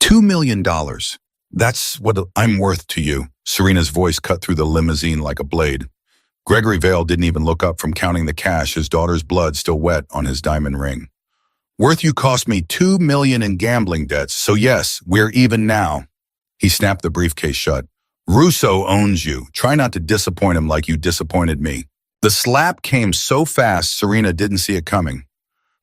$2 million. That's what I'm worth to you. Serena's voice cut through the limousine like a blade. Gregory Vale didn't even look up from counting the cash, his daughter's blood still wet on his diamond ring. Worth, you cost me $2 million in gambling debts, so yes, we're even now. He snapped the briefcase shut. Russo owns you. Try not to disappoint him like you disappointed me. The slap came so fast, Serena didn't see it coming.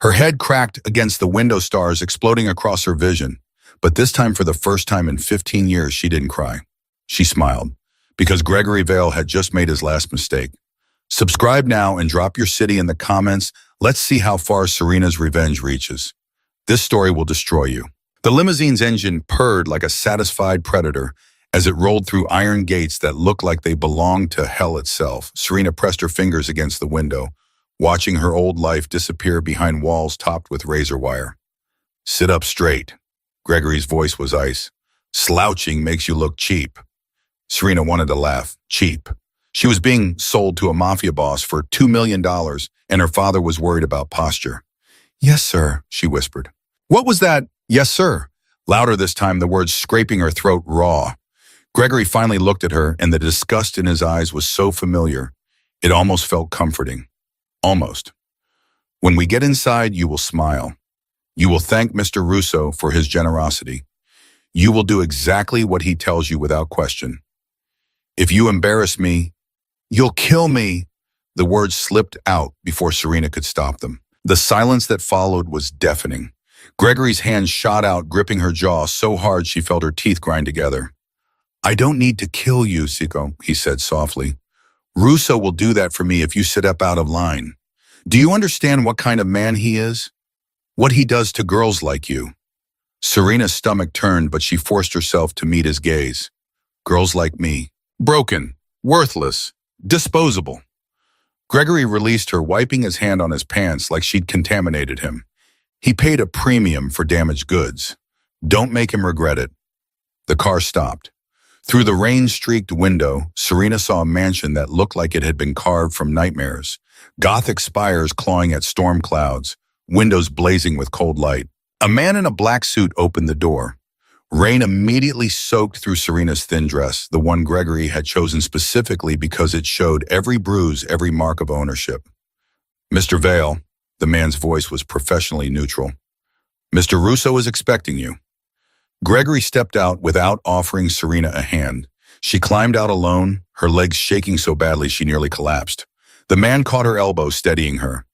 Her head cracked against the window stars, exploding across her vision. But this time, for the first time in 15 years, she didn't cry. She smiled, because Gregory Vale had just made his last mistake. Subscribe now and drop your city in the comments. Let's see how far Serena's revenge reaches. This story will destroy you. The limousine's engine purred like a satisfied predator as it rolled through iron gates that looked like they belonged to hell itself. Serena pressed her fingers against the window, watching her old life disappear behind walls topped with razor wire. Sit up straight. Gregory's voice was ice. Slouching makes you look cheap. Serena wanted to laugh. Cheap. She was being sold to a mafia boss for $2 million, and her father was worried about posture. Yes, sir, she whispered. What was that? Yes, sir. Louder this time, the words scraping her throat raw. Gregory finally looked at her, and the disgust in his eyes was so familiar, it almost felt comforting. Almost. When we get inside, you will smile. You will thank Mr. Russo for his generosity. You will do exactly what he tells you without question. If you embarrass me, you'll kill me. The words slipped out before Serena could stop them. The silence that followed was deafening. Gregory's hand shot out, gripping her jaw so hard she felt her teeth grind together. I don't need to kill you, Siko, he said softly. Russo will do that for me if you sit up out of line. Do you understand what kind of man he is? What he does to girls like you? Serena's stomach turned, but she forced herself to meet his gaze. Girls like me. Broken. Worthless. Disposable. Gregory released her, wiping his hand on his pants like she'd contaminated him. He paid a premium for damaged goods. Don't make him regret it. The car stopped. Through the rain-streaked window, Serena saw a mansion that looked like it had been carved from nightmares. Gothic spires clawing at storm clouds, windows blazing with cold light. A man in a black suit opened the door. Rain immediately soaked through Serena's thin dress, the one Gregory had chosen specifically because it showed every bruise, every mark of ownership. Mr. Vale, the man's voice was professionally neutral. Mr. Russo is expecting you. Gregory stepped out without offering Serena a hand. She climbed out alone, her legs shaking so badly she nearly collapsed. The man caught her elbow, steadying her.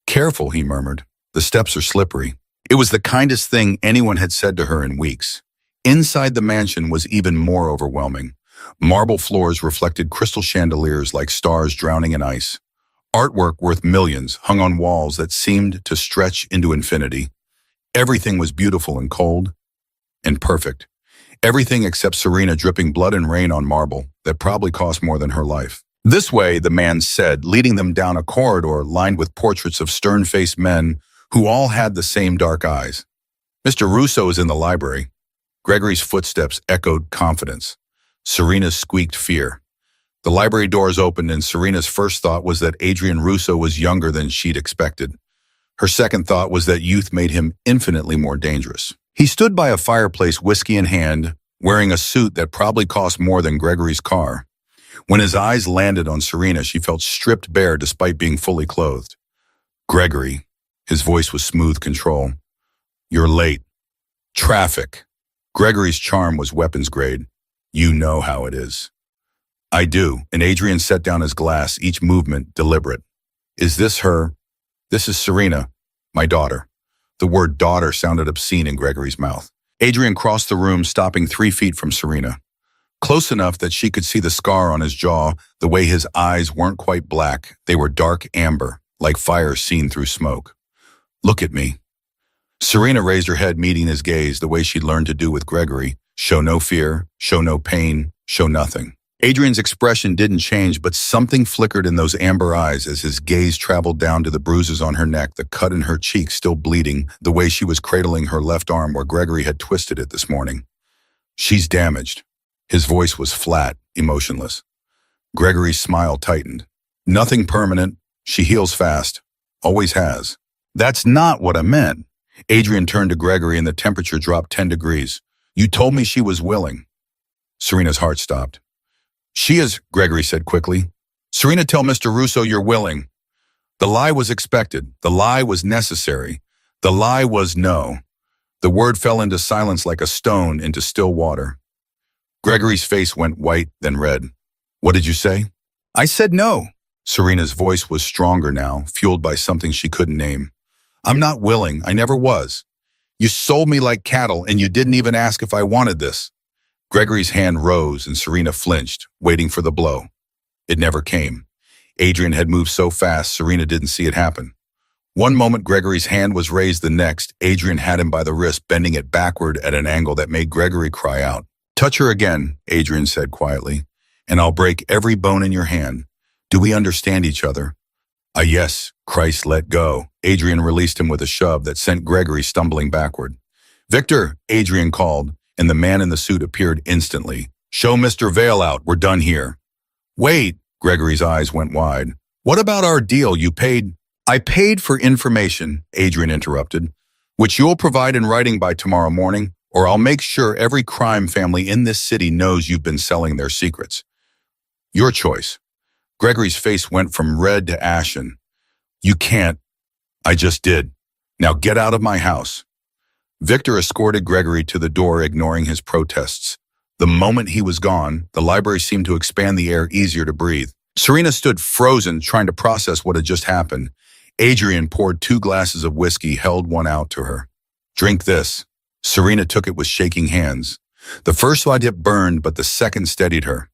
Careful, he murmured. The steps are slippery. It was the kindest thing anyone had said to her in weeks. Inside the mansion was even more overwhelming. Marble floors reflected crystal chandeliers like stars drowning in ice. Artwork worth millions hung on walls that seemed to stretch into infinity. Everything was beautiful and cold and perfect. Everything except Serena dripping blood and rain on marble that probably cost more than her life. This way, the man said, leading them down a corridor lined with portraits of stern-faced men who all had the same dark eyes. Mr. Russo is in the library. Gregory's footsteps echoed confidence. Serena's squeaked fear. The library doors opened, and Serena's first thought was that Adrian Russo was younger than she'd expected. Her second thought was that youth made him infinitely more dangerous. He stood by a fireplace, whiskey in hand, wearing a suit that probably cost more than Gregory's car. When his eyes landed on Serena, she felt stripped bare despite being fully clothed. Gregory, his voice was smooth control. You're late. Traffic. Gregory's charm was weapons grade. You know how it is. I do, and Adrian set down his glass, each movement deliberate. Is this her? This is Serena, my daughter. The word daughter sounded obscene in Gregory's mouth. Adrian crossed the room, stopping 3 feet from Serena. Close enough that she could see the scar on his jaw, the way his eyes weren't quite black. They were dark amber, like fire seen through smoke. Look at me. Serena raised her head, meeting his gaze the way she'd learned to do with Gregory. Show no fear, show no pain, show nothing. Adrian's expression didn't change, but something flickered in those amber eyes as his gaze traveled down to the bruises on her neck, the cut in her cheek still bleeding, the way she was cradling her left arm where Gregory had twisted it this morning. She's damaged. His voice was flat, emotionless. Gregory's smile tightened. Nothing permanent. She heals fast. Always has. That's not what I meant. Adrian turned to Gregory and the temperature dropped 10 degrees. You told me she was willing. Serena's heart stopped. She is, Gregory said quickly. Serena, tell Mr. Russo you're willing. The lie was expected. The lie was necessary. The lie was no. The word fell into silence like a stone into still water. Gregory's face went white, then red. What did you say? I said no. Serena's voice was stronger now, fueled by something she couldn't name. I'm not willing. I never was. You sold me like cattle, and you didn't even ask if I wanted this. Gregory's hand rose, and Serena flinched, waiting for the blow. It never came. Adrian had moved so fast, Serena didn't see it happen. One moment Gregory's hand was raised, the next, Adrian had him by the wrist, bending it backward at an angle that made Gregory cry out. Touch her again, Adrian said quietly, and I'll break every bone in your hand. Do we understand each other? Yes, Christ, let go. Adrian released him with a shove that sent Gregory stumbling backward. Victor, Adrian called, and the man in the suit appeared instantly. Show Mr. Vale out, we're done here. Wait, Gregory's eyes went wide. What about our deal? You paid? I paid for information, Adrian interrupted, which you'll provide in writing by tomorrow morning, or I'll make sure every crime family in this city knows you've been selling their secrets. Your choice. Gregory's face went from red to ashen. You can't. I just did. Now get out of my house. Victor escorted Gregory to the door, ignoring his protests. The moment he was gone, the library seemed to expand, the air easier to breathe. Serena stood frozen, trying to process what had just happened. Adrian poured 2 glasses of whiskey, held one out to her. Drink this. Serena took it with shaking hands. The first dip burned, but the second steadied her.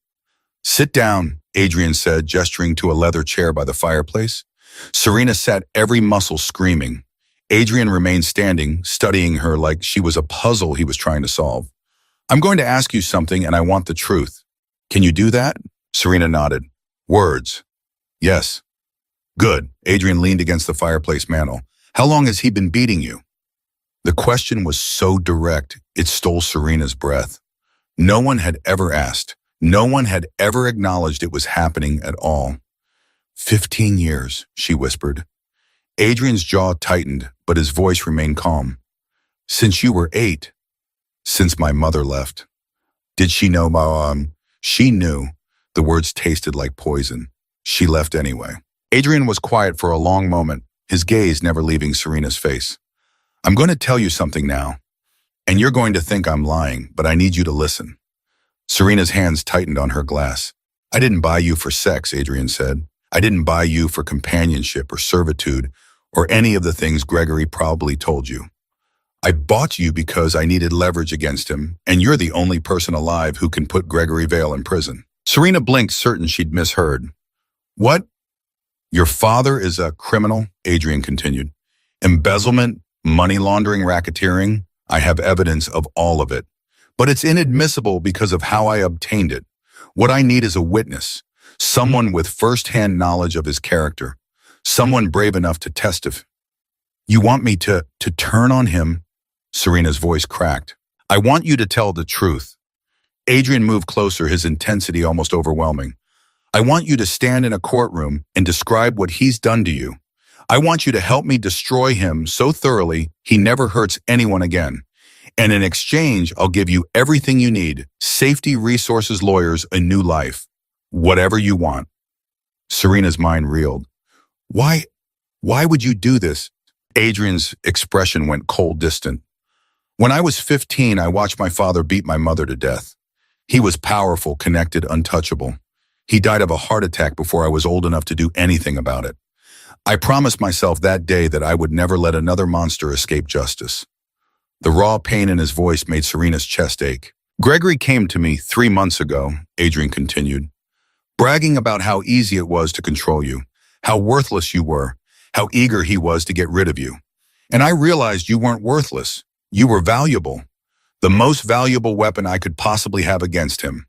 Sit down, Adrian said, gesturing to a leather chair by the fireplace. Serena sat, every muscle screaming. Adrian remained standing, studying her like she was a puzzle he was trying to solve. I'm going to ask you something, and I want the truth. Can you do that? Serena nodded. Words. Yes. Good. Adrian leaned against the fireplace mantel. How long has he been beating you? The question was so direct, it stole Serena's breath. No one had ever asked. No one had ever acknowledged it was happening at all. 15 years, she whispered. Adrian's jaw tightened, but his voice remained calm. Since you were 8. Since my mother left. Did she know, Mom? She knew. The words tasted like poison. She left anyway. Adrian was quiet for a long moment, his gaze never leaving Serena's face. I'm going to tell you something now, and you're going to think I'm lying, but I need you to listen. Serena's hands tightened on her glass. I didn't buy you for sex, Adrian said. I didn't buy you for companionship or servitude or any of the things Gregory probably told you. I bought you because I needed leverage against him, and you're the only person alive who can put Gregory Vale in prison. Serena blinked, certain she'd misheard. What? Your father is a criminal, Adrian continued. Embezzlement, money laundering, racketeering, I have evidence of all of it. But it's inadmissible because of how I obtained it. What I need is a witness, someone with first-hand knowledge of his character, someone brave enough to testify. You want me to turn on him? Serena's voice cracked. I want you to tell the truth. Adrian moved closer, his intensity almost overwhelming. I want you to stand in a courtroom and describe what he's done to you. I want you to help me destroy him so thoroughly he never hurts anyone again. And in exchange, I'll give you everything you need, safety, resources, lawyers, a new life. Whatever you want. Serena's mind reeled. Why would you do this? Adrian's expression went cold, distant. When I was 15, I watched my father beat my mother to death. He was powerful, connected, untouchable. He died of a heart attack before I was old enough to do anything about it. I promised myself that day that I would never let another monster escape justice. The raw pain in his voice made Serena's chest ache. Gregory came to me 3 months ago, Adrian continued, bragging about how easy it was to control you, how worthless you were, how eager he was to get rid of you. And I realized you weren't worthless. You were valuable. The most valuable weapon I could possibly have against him.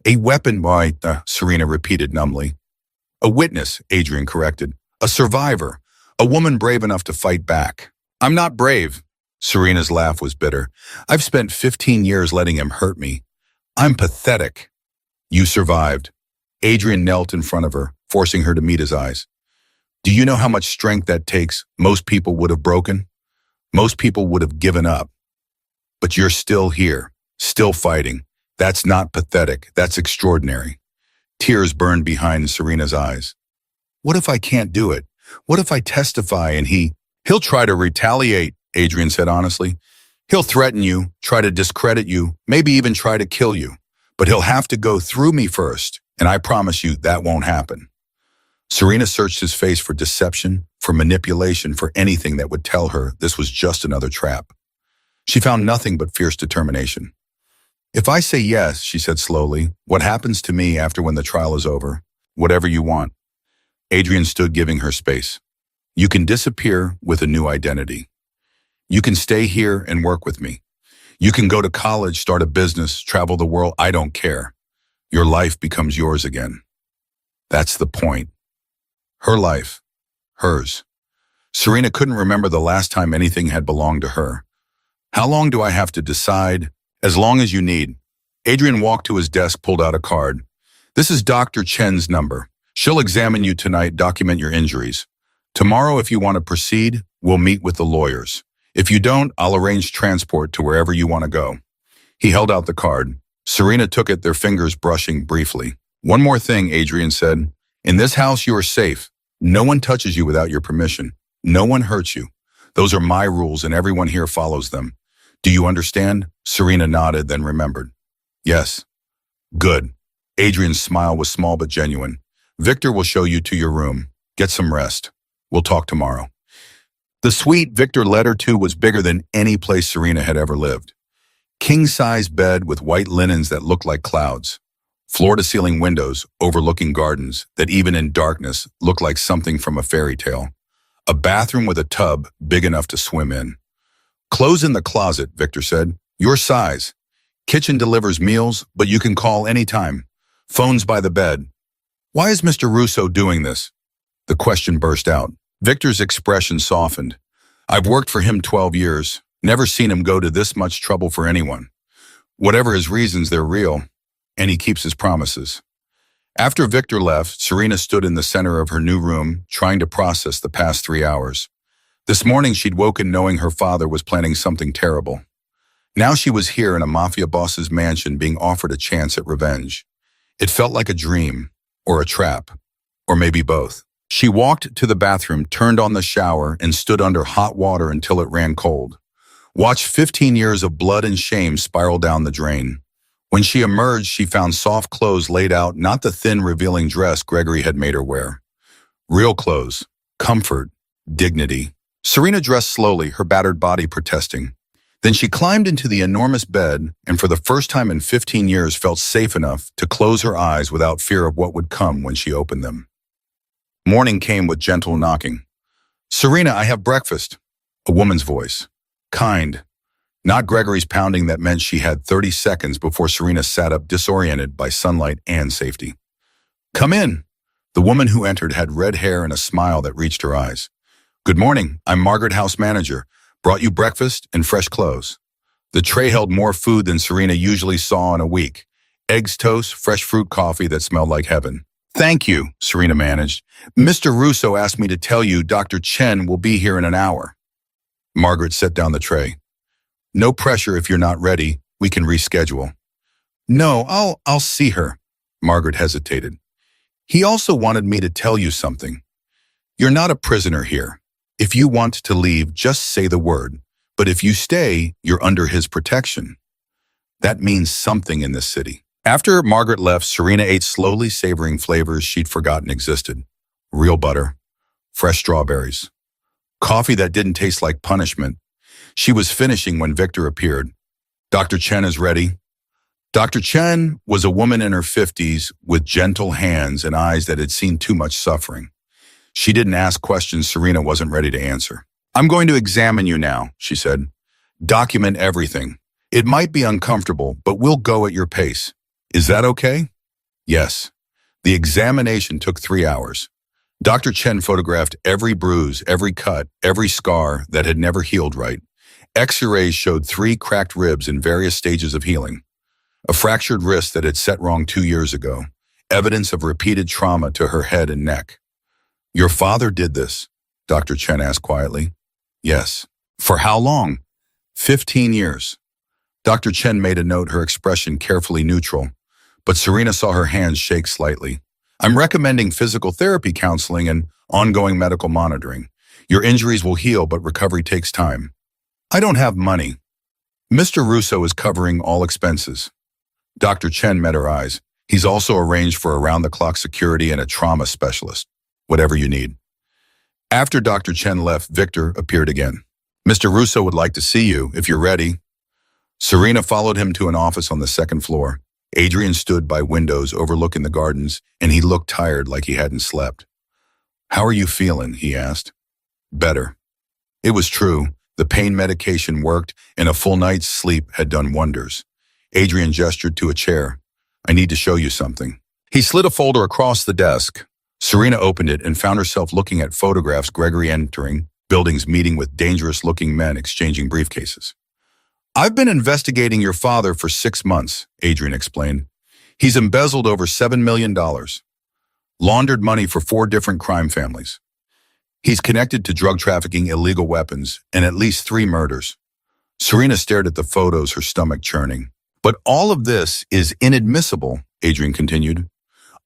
A weapon, why? Serena repeated numbly. A witness, Adrian corrected. A survivor. A woman brave enough to fight back. I'm not brave. Serena's laugh was bitter. I've spent 15 years letting him hurt me. I'm pathetic. You survived. Adrian knelt in front of her, forcing her to meet his eyes. Do you know how much strength that takes? Most people would have broken. Most people would have given up. But you're still here, still fighting. That's not pathetic. That's extraordinary. Tears burned behind Serena's eyes. What if I can't do it? What if I testify and he'll try to retaliate, Adrian said honestly. He'll threaten you, try to discredit you, maybe even try to kill you. But he'll have to go through me first, and I promise you that won't happen. Serena searched his face for deception, for manipulation, for anything that would tell her this was just another trap. She found nothing but fierce determination. If I say yes, she said slowly, what happens to me after when the trial is over? Whatever you want. Adrian stood, giving her space. You can disappear with a new identity. You can stay here and work with me. You can go to college, start a business, travel the world. I don't care. Your life becomes yours again. That's the point. Her life. Hers. Serena couldn't remember the last time anything had belonged to her. How long do I have to decide? As long as you need. Adrian walked to his desk, pulled out a card. This is Dr. Chen's number. She'll examine you tonight, document your injuries. Tomorrow, if you want to proceed, we'll meet with the lawyers. If you don't, I'll arrange transport to wherever you want to go. He held out the card. Serena took it, their fingers brushing briefly. One more thing, Adrian said. In this house, you are safe. No one touches you without your permission. No one hurts you. Those are my rules, and everyone here follows them. Do you understand? Serena nodded, then remembered. Yes. Good. Adrian's smile was small but genuine. Victor will show you to your room. Get some rest. We'll talk tomorrow. The suite Victor led her to was bigger than any place Serena had ever lived. King-size bed with white linens that looked like clouds. Floor-to-ceiling windows overlooking gardens that even in darkness looked like something from a fairy tale. A bathroom with a tub big enough to swim in. Clothes in the closet, Victor said. Your size. Kitchen delivers meals, but you can call anytime. Phone's by the bed. Why is Mr. Russo doing this? The question burst out. Victor's expression softened. I've worked for him 12 years, never seen him go to this much trouble for anyone. Whatever his reasons, they're real, and he keeps his promises. After Victor left, Serena stood in the center of her new room, trying to process the past 3 hours. This morning, she'd woken knowing her father was planning something terrible. Now she was here in a Mafia Boss's mansion being offered a chance at revenge. It felt like a dream, or a trap, or maybe both. She walked to the bathroom, turned on the shower, and stood under hot water until it ran cold. Watched 15 years of blood and shame spiral down the drain. When she emerged, she found soft clothes laid out, not the thin, revealing dress Gregory had made her wear. Real clothes, comfort, dignity. Serena dressed slowly, her battered body protesting. Then she climbed into the enormous bed and for the first time in 15 years felt safe enough to close her eyes without fear of what would come when she opened them. Morning came with gentle knocking. Serena, I have breakfast. A woman's voice. Kind. Not Gregory's pounding that meant she had 30 seconds before Serena sat up disoriented by sunlight and safety. Come in. The woman who entered had red hair and a smile that reached her eyes. Good morning. I'm Margaret, house manager. Brought you breakfast and fresh clothes. The tray held more food than Serena usually saw in a week. Eggs, toast, fresh fruit coffee that smelled like heaven. Thank you, Serena managed. Mr. Russo asked me to tell you Dr. Chen will be here in an hour. Margaret set down the tray. No pressure if you're not ready. We can reschedule. No, I'll see her. Margaret hesitated. He also wanted me to tell you something. You're not a prisoner here. If you want to leave, just say the word. But if you stay, you're under his protection. That means something in this city. After Margaret left, Serena ate slowly, savoring flavors she'd forgotten existed. Real butter, fresh strawberries, coffee that didn't taste like punishment. She was finishing when Victor appeared. Dr. Chen is ready. Dr. Chen was a woman in her 50s with gentle hands and eyes that had seen too much suffering. She didn't ask questions Serena wasn't ready to answer. I'm going to examine you now, she said. Document everything. It might be uncomfortable, but we'll go at your pace. Is that okay? Yes. The examination took 3 hours. Dr. Chen photographed every bruise, every cut, every scar that had never healed right. X-rays showed 3 cracked ribs in various stages of healing. A fractured wrist that had set wrong 2 years ago. Evidence of repeated trauma to her head and neck. Your father did this, Dr. Chen asked quietly. Yes. For how long? 15 years. Dr. Chen made a note, her expression carefully neutral, but Serena saw her hands shake slightly. I'm recommending physical therapy counseling and ongoing medical monitoring. Your injuries will heal, but recovery takes time. I don't have money. Mr. Russo is covering all expenses. Dr. Chen met her eyes. He's also arranged for around-the-clock security and a trauma specialist. Whatever you need. After Dr. Chen left, Victor appeared again. Mr. Russo would like to see you, if you're ready. Serena followed him to an office on the second floor. Adrian stood by windows overlooking the gardens, and he looked tired, like he hadn't slept. How are you feeling? He asked. Better. It was true. The pain medication worked, and a full night's sleep had done wonders. Adrian gestured to a chair. I need to show you something. He slid a folder across the desk. Serena opened it and found herself looking at photographs. Gregory entering, buildings meeting with dangerous-looking men exchanging briefcases. I've been investigating your father for 6 months, Adrian explained. He's embezzled over $7 million, laundered money for 4 different crime families. He's connected to drug trafficking, illegal weapons, and at least 3 murders. Serena stared at the photos, her stomach churning. But all of this is inadmissible, Adrian continued.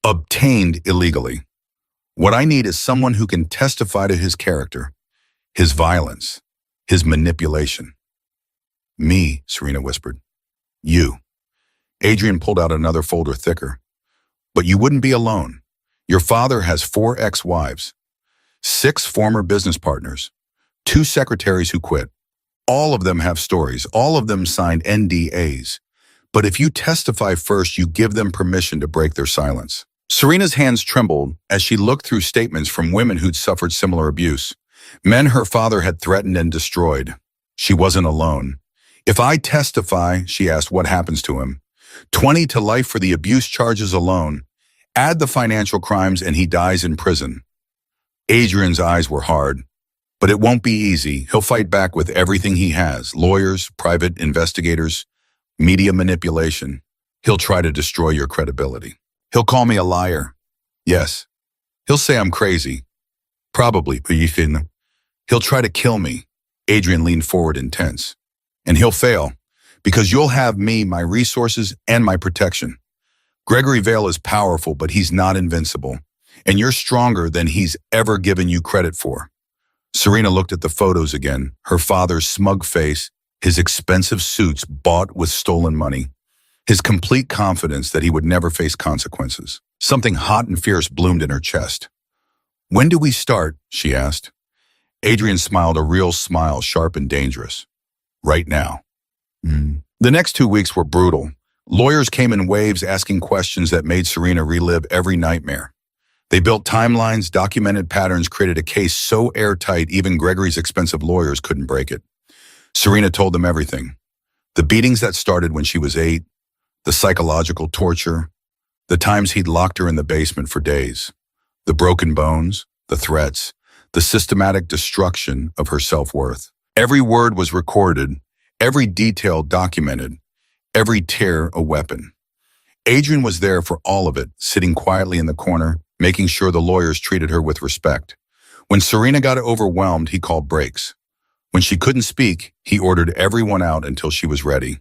Obtained illegally. What I need is someone who can testify to his character, his violence, his manipulation. Me, Serena whispered. You. Adrian pulled out another folder thicker. But you wouldn't be alone. Your father has 4 ex-wives, 6 former business partners, 2 secretaries who quit. All of them have stories. All of them signed NDAs. But if you testify first, you give them permission to break their silence. Serena's hands trembled as she looked through statements from women who'd suffered similar abuse. Men her father had threatened and destroyed. She wasn't alone. If I testify, she asked, what happens to him? 20 to life for the abuse charges alone. Add the financial crimes and he dies in prison. Adrian's eyes were hard. But it won't be easy. He'll fight back with everything he has. Lawyers, private investigators, media manipulation. He'll try to destroy your credibility. He'll call me a liar. Yes. He'll say I'm crazy. Probably, but he'll try to kill me. Adrian leaned forward intense. And he'll fail, because you'll have me, my resources, and my protection. Gregory Vale is powerful, but he's not invincible. And you're stronger than he's ever given you credit for. Serena looked at the photos again, her father's smug face, his expensive suits bought with stolen money, his complete confidence that he would never face consequences. Something hot and fierce bloomed in her chest. When do we start? She asked. Adrian smiled, a real smile, sharp and dangerous. Right now. The next 2 weeks were brutal. Lawyers came in waves asking questions that made Serena relive every nightmare. They built timelines, documented patterns, created a case so airtight even Gregory's expensive lawyers couldn't break it. Serena told them everything. The beatings that started when she was 8, the psychological torture, the times he'd locked her in the basement for days, the broken bones, the threats, the systematic destruction of her self-worth. Every word was recorded, every detail documented, every tear a weapon. Adrian was there for all of it, sitting quietly in the corner, making sure the lawyers treated her with respect. When Serena got overwhelmed, he called breaks. When she couldn't speak, he ordered everyone out until she was ready.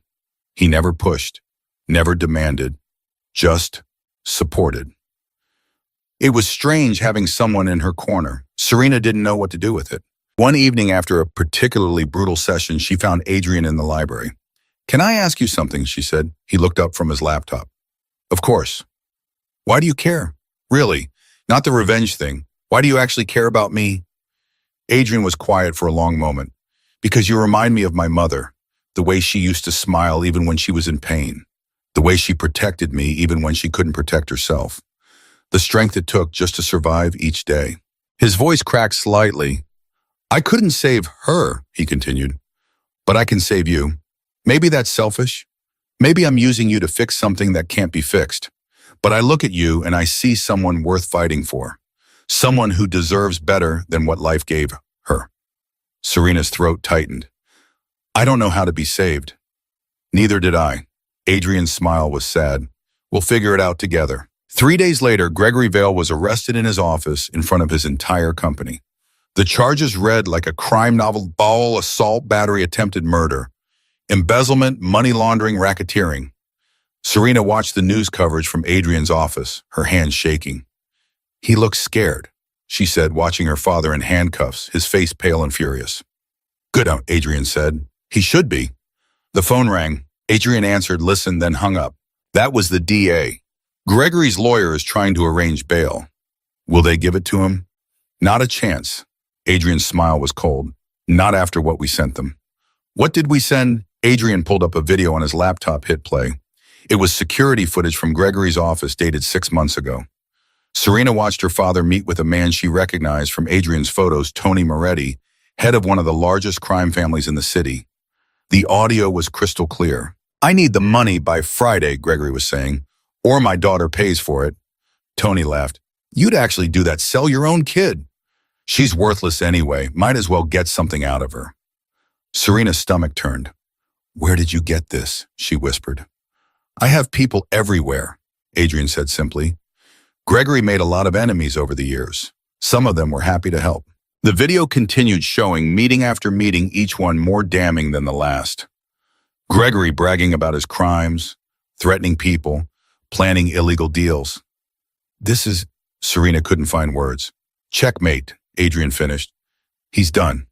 He never pushed, never demanded, just supported. It was strange having someone in her corner. Serena didn't know what to do with it. One evening after a particularly brutal session, she found Adrian in the library. Can I ask you something? She said. He looked up from his laptop. Of course. Why do you care? Really? Not the revenge thing. Why do you actually care about me? Adrian was quiet for a long moment. Because you remind me of my mother, the way she used to smile even when she was in pain, the way she protected me even when she couldn't protect herself, the strength it took just to survive each day. His voice cracked slightly. I couldn't save her, he continued, but I can save you. Maybe that's selfish. Maybe I'm using you to fix something that can't be fixed. But I look at you and I see someone worth fighting for, someone who deserves better than what life gave her. Serena's throat tightened. I don't know how to be saved. Neither did I. Adrian's smile was sad. We'll figure it out together. 3 days later, Gregory Vale was arrested in his office in front of his entire company. The charges read like a crime novel: assault, battery, attempted murder. Embezzlement, money laundering, racketeering. Serena watched the news coverage from Adrian's office, her hands shaking. He looks scared, she said, watching her father in handcuffs, his face pale and furious. Good, Adrian said. He should be. The phone rang. Adrian answered, listened, then hung up. That was the DA. Gregory's lawyer is trying to arrange bail. Will they give it to him? Not a chance. Adrian's smile was cold. Not after what we sent them. What did we send? Adrian pulled up a video on his laptop, hit play. It was security footage from Gregory's office dated 6 months ago. Serena watched her father meet with a man she recognized from Adrian's photos, Tony Moretti, head of one of the largest crime families in the city. The audio was crystal clear. I need the money by Friday, Gregory was saying, or my daughter pays for it. Tony laughed. You'd actually do that, sell your own kid. She's worthless anyway, might as well get something out of her. Serena's stomach turned. Where did you get this? She whispered. I have people everywhere, Adrian said simply. Gregory made a lot of enemies over the years. Some of them were happy to help. The video continued showing meeting after meeting, each one more damning than the last. Gregory bragging about his crimes, threatening people, planning illegal deals. Serena couldn't find words. Checkmate, Adrian finished. He's done.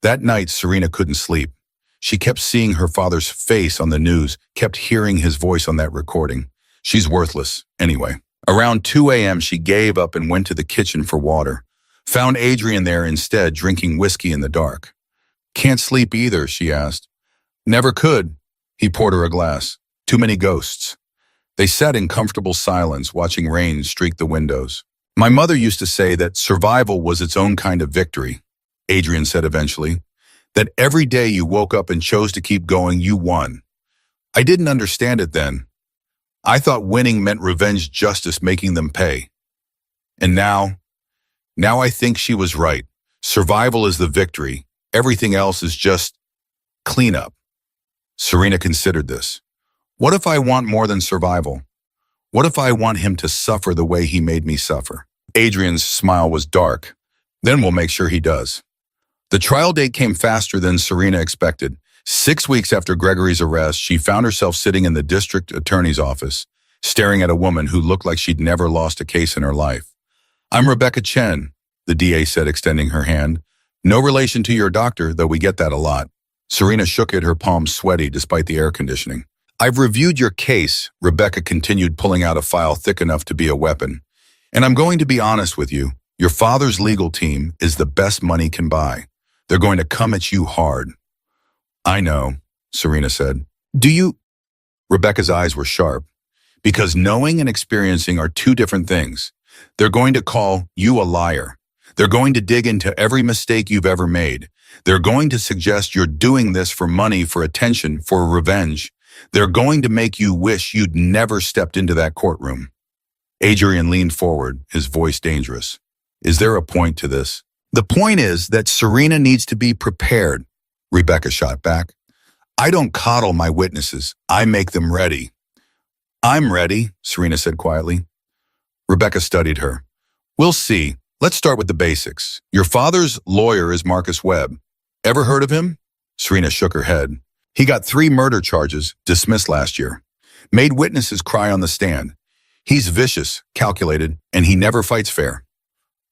That night, Serena couldn't sleep. She kept seeing her father's face on the news, kept hearing his voice on that recording. She's worthless, anyway. Around 2 a.m., she gave up and went to the kitchen for water. Found Adrian there instead, drinking whiskey in the dark. Can't sleep either, she asked. Never could. He poured her a glass. Too many ghosts. They sat in comfortable silence, watching rain streak the windows. My mother used to say that survival was its own kind of victory, Adrian said eventually. That every day you woke up and chose to keep going, you won. I didn't understand it then. I thought winning meant revenge, justice, making them pay. And now I think she was right. Survival is the victory. Everything else is just cleanup. Serena considered this. What if I want more than survival? What if I want him to suffer the way he made me suffer? Adrian's smile was dark. Then we'll make sure he does. The trial date came faster than Serena expected. 6 weeks after Gregory's arrest, she found herself sitting in the district attorney's office, staring at a woman who looked like she'd never lost a case in her life. I'm Rebecca Chen, the DA said, extending her hand. No relation to your doctor, though we get that a lot. Serena shook it, her palms sweaty despite the air conditioning. I've reviewed your case, Rebecca continued, pulling out a file thick enough to be a weapon. And I'm going to be honest with you. Your father's legal team is the best money can buy. They're going to come at you hard. I know, Serena said. Do you? Rebecca's eyes were sharp. Because knowing and experiencing are two different things. They're going to call you a liar. They're going to dig into every mistake you've ever made. They're going to suggest you're doing this for money, for attention, for revenge. They're going to make you wish you'd never stepped into that courtroom. Adrian leaned forward, his voice dangerous. Is there a point to this? The point is that Serena needs to be prepared, Rebecca shot back. I don't coddle my witnesses. I make them ready. I'm ready, Serena said quietly. Rebecca studied her. We'll see. Let's start with the basics. Your father's lawyer is Marcus Webb. Ever heard of him? Serena shook her head. He got 3 murder charges, dismissed last year. Made witnesses cry on the stand. He's vicious, calculated, and he never fights fair.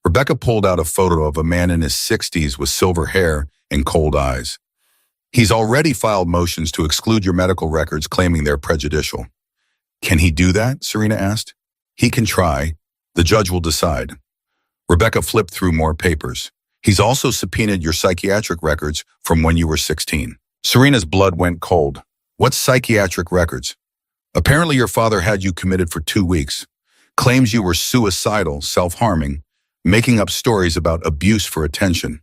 Rebecca pulled out a photo of a man in his 60s with silver hair and cold eyes. He's already filed motions to exclude your medical records, claiming they're prejudicial. Can he do that? Serena asked. He can try. The judge will decide. Rebecca flipped through more papers. He's also subpoenaed your psychiatric records from when you were 16. Serena's blood went cold. What psychiatric records? Apparently your father had you committed for 2 weeks. Claims you were suicidal, self-harming, making up stories about abuse for attention.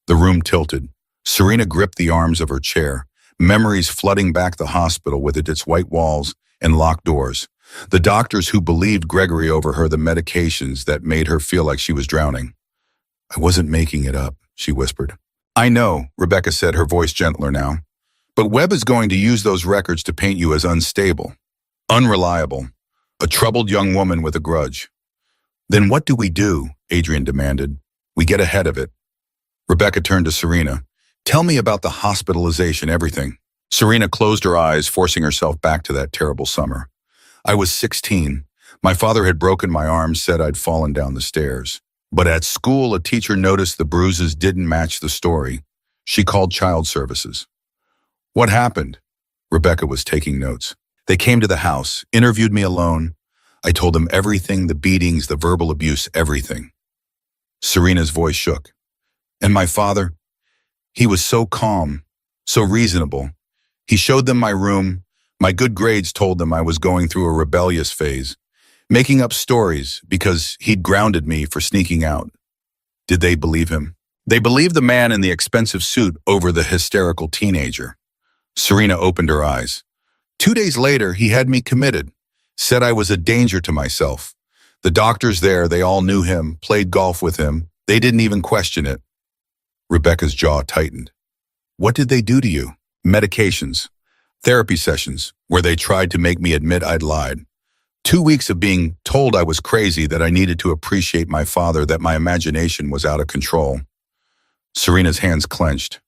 The room tilted. Serena gripped the arms of her chair, memories flooding back the hospital with its white walls and locked doors. The doctors who believed Gregory over her, the medications that made her feel like she was drowning. I wasn't making it up, she whispered. I know, Rebecca said, her voice gentler now. But Webb is going to use those records to paint you as unstable, unreliable, a troubled young woman with a grudge. Then what do we do? Adrian demanded. We get ahead of it. Rebecca turned to Serena. Tell me about the hospitalization, everything. Serena closed her eyes, forcing herself back to that terrible summer. I was 16. My father had broken my arm, said I'd fallen down the stairs. But at school, a teacher noticed the bruises didn't match the story. She called child services. What happened? Rebecca was taking notes. They came to the house, interviewed me alone. I told them everything, the beatings, the verbal abuse, everything. Serena's voice shook. And my father? He was so calm, so reasonable. He showed them my room. My good grades told them I was going through a rebellious phase, making up stories because he'd grounded me for sneaking out. Did they believe him? They believed the man in the expensive suit over the hysterical teenager. Serena opened her eyes. 2 days later, he had me committed, said I was a danger to myself. The doctors there, they all knew him, played golf with him. They didn't even question it. Rebecca's jaw tightened. What did they do to you? Medications, therapy sessions, where they tried to make me admit I'd lied. 2 weeks of being told I was crazy, that I needed to appreciate my father, that my imagination was out of control. Serena's hands clenched.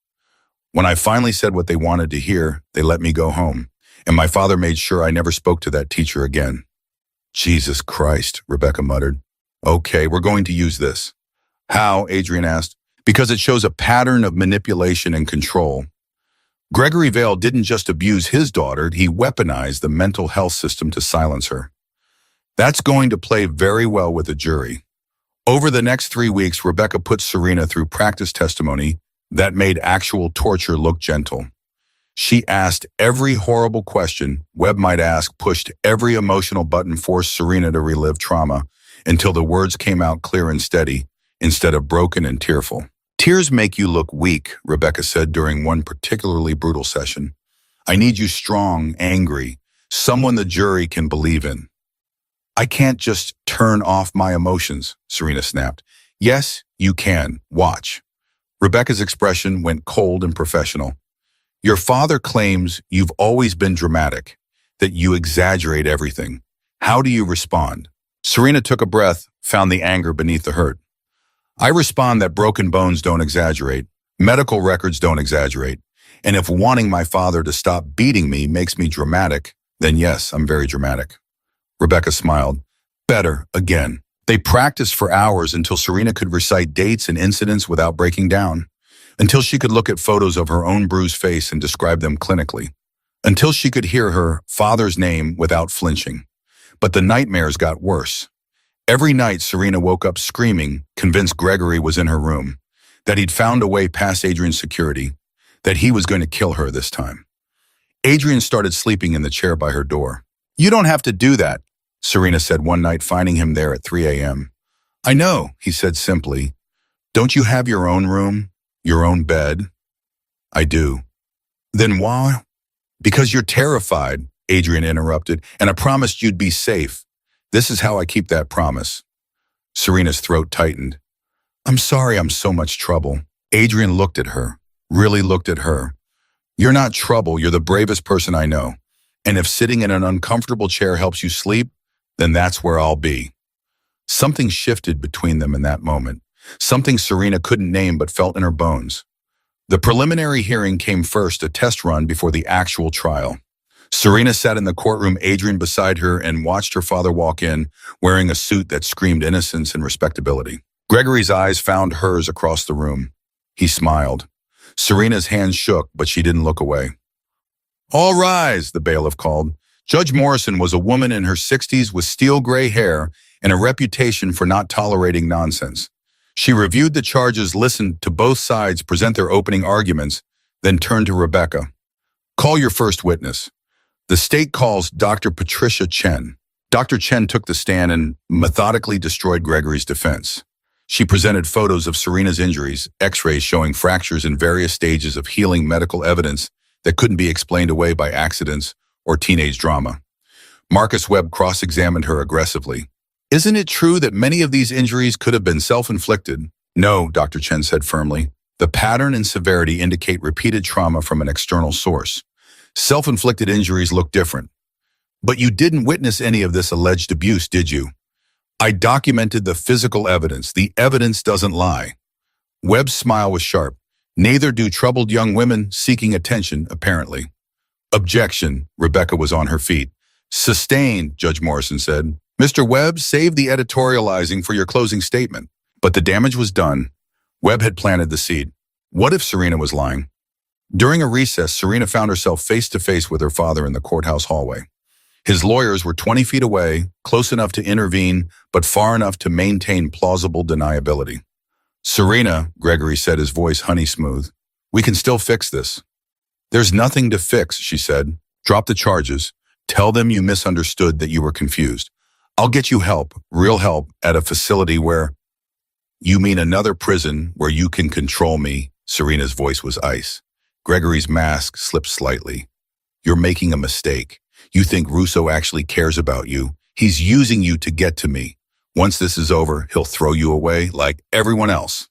When I finally said what they wanted to hear, they let me go home, and my father made sure I never spoke to that teacher again. Jesus Christ, Rebecca muttered. Okay, we're going to use this. How? Adrian asked. Because it shows a pattern of manipulation and control. Gregory Vale didn't just abuse his daughter, he weaponized the mental health system to silence her. That's going to play very well with a jury. Over the next 3 weeks, Rebecca put Serena through practice testimony that made actual torture look gentle. She asked every horrible question Webb might ask, pushed every emotional button, forced Serena to relive trauma until the words came out clear and steady instead of broken and tearful. Tears make you look weak, Rebecca said during one particularly brutal session. I need you strong, angry, someone the jury can believe in. I can't just turn off my emotions, Serena snapped. Yes, you can. Watch. Rebecca's expression went cold and professional. Your father claims you've always been dramatic, that you exaggerate everything. How do you respond? Serena took a breath, found the anger beneath the hurt. I respond that broken bones don't exaggerate, medical records don't exaggerate, and if wanting my father to stop beating me makes me dramatic, then yes, I'm very dramatic. Rebecca smiled. Better, again. They practiced for hours until Serena could recite dates and incidents without breaking down, until she could look at photos of her own bruised face and describe them clinically, until she could hear her father's name without flinching. But the nightmares got worse. Every night, Serena woke up screaming, convinced Gregory was in her room, that he'd found a way past Adrian's security, that he was going to kill her this time. Adrian started sleeping in the chair by her door. You don't have to do that, Serena said one night, finding him there at 3 a.m. I know, he said simply. Don't you have your own room, your own bed? I do. Then why? Because you're terrified, Adrian interrupted, and I promised you'd be safe. This is how I keep that promise. Serena's throat tightened. I'm sorry I'm so much trouble. Adrian looked at her, really looked at her. You're not trouble, you're the bravest person I know. And if sitting in an uncomfortable chair helps you sleep, then that's where I'll be. Something shifted between them in that moment, something Serena couldn't name but felt in her bones. The preliminary hearing came first, a test run before the actual trial. Serena sat in the courtroom, Adrian beside her, and watched her father walk in, wearing a suit that screamed innocence and respectability. Gregory's eyes found hers across the room. He smiled. Serena's hands shook, but she didn't look away. All rise, the bailiff called. Judge Morrison was a woman in her 60s with steel gray hair and a reputation for not tolerating nonsense. She reviewed the charges, listened to both sides present their opening arguments, then turned to Rebecca. Call your first witness. The state calls Dr. Patricia Chen. Dr. Chen took the stand and methodically destroyed Gregory's defense. She presented photos of Serena's injuries, x-rays showing fractures in various stages of healing, medical evidence that couldn't be explained away by accidents or teenage drama. Marcus Webb cross-examined her aggressively. Isn't it true that many of these injuries could have been self-inflicted? No, Dr. Chen said firmly. The pattern and severity indicate repeated trauma from an external source. Self-inflicted injuries look different. But you didn't witness any of this alleged abuse, did you? I documented the physical evidence. The evidence doesn't lie. Webb's smile was sharp. Neither do troubled young women seeking attention, apparently. Objection. Rebecca was on her feet. Sustained, Judge Morrison said. Mr. Webb, save the editorializing for your closing statement. But the damage was done. Webb had planted the seed. What if Serena was lying? During a recess, Serena found herself face to face with her father in the courthouse hallway. His lawyers were 20 feet away, close enough to intervene, but far enough to maintain plausible deniability. Serena, Gregory said, his voice honey smooth, we can still fix this. There's nothing to fix, she said. Drop the charges. Tell them you misunderstood, that you were confused. I'll get you help, real help, at a facility where... You mean another prison where you can control me? Serena's voice was ice. Gregory's mask slipped slightly. You're making a mistake. You think Russo actually cares about you. He's using you to get to me. Once this is over, he'll throw you away like everyone else.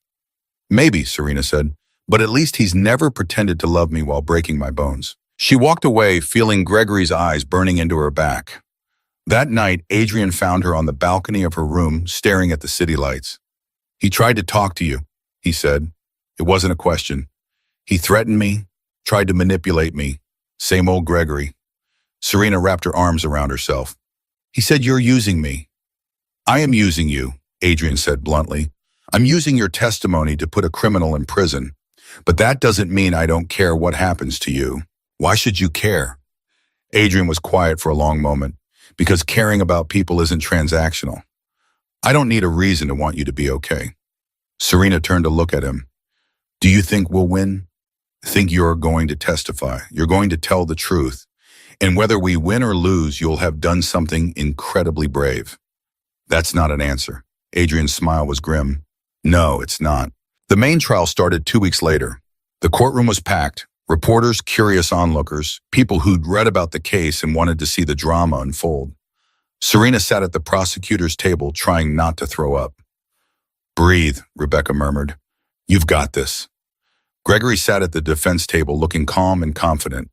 Maybe, Serena said, but at least he's never pretended to love me while breaking my bones. She walked away, feeling Gregory's eyes burning into her back. That night, Adrian found her on the balcony of her room, staring at the city lights. He tried to talk to you, he said. It wasn't a question. He threatened me, tried to manipulate me. Same old Gregory. Serena wrapped her arms around herself. He said, you're using me. I am using you, Adrian said bluntly. I'm using your testimony to put a criminal in prison. But that doesn't mean I don't care what happens to you. Why should you care? Adrian was quiet for a long moment, because caring about people isn't transactional. I don't need a reason to want you to be okay. Serena turned to look at him. Do you think we'll win? Think you're going to testify. You're going to tell the truth. And whether we win or lose, you'll have done something incredibly brave. That's not an answer. Adrian's smile was grim. No, it's not. The main trial started 2 weeks later. The courtroom was packed. Reporters, curious onlookers, people who'd read about the case and wanted to see the drama unfold. Serena sat at the prosecutor's table, trying not to throw up. Breathe, Rebecca murmured. You've got this. Gregory sat at the defense table, looking calm and confident.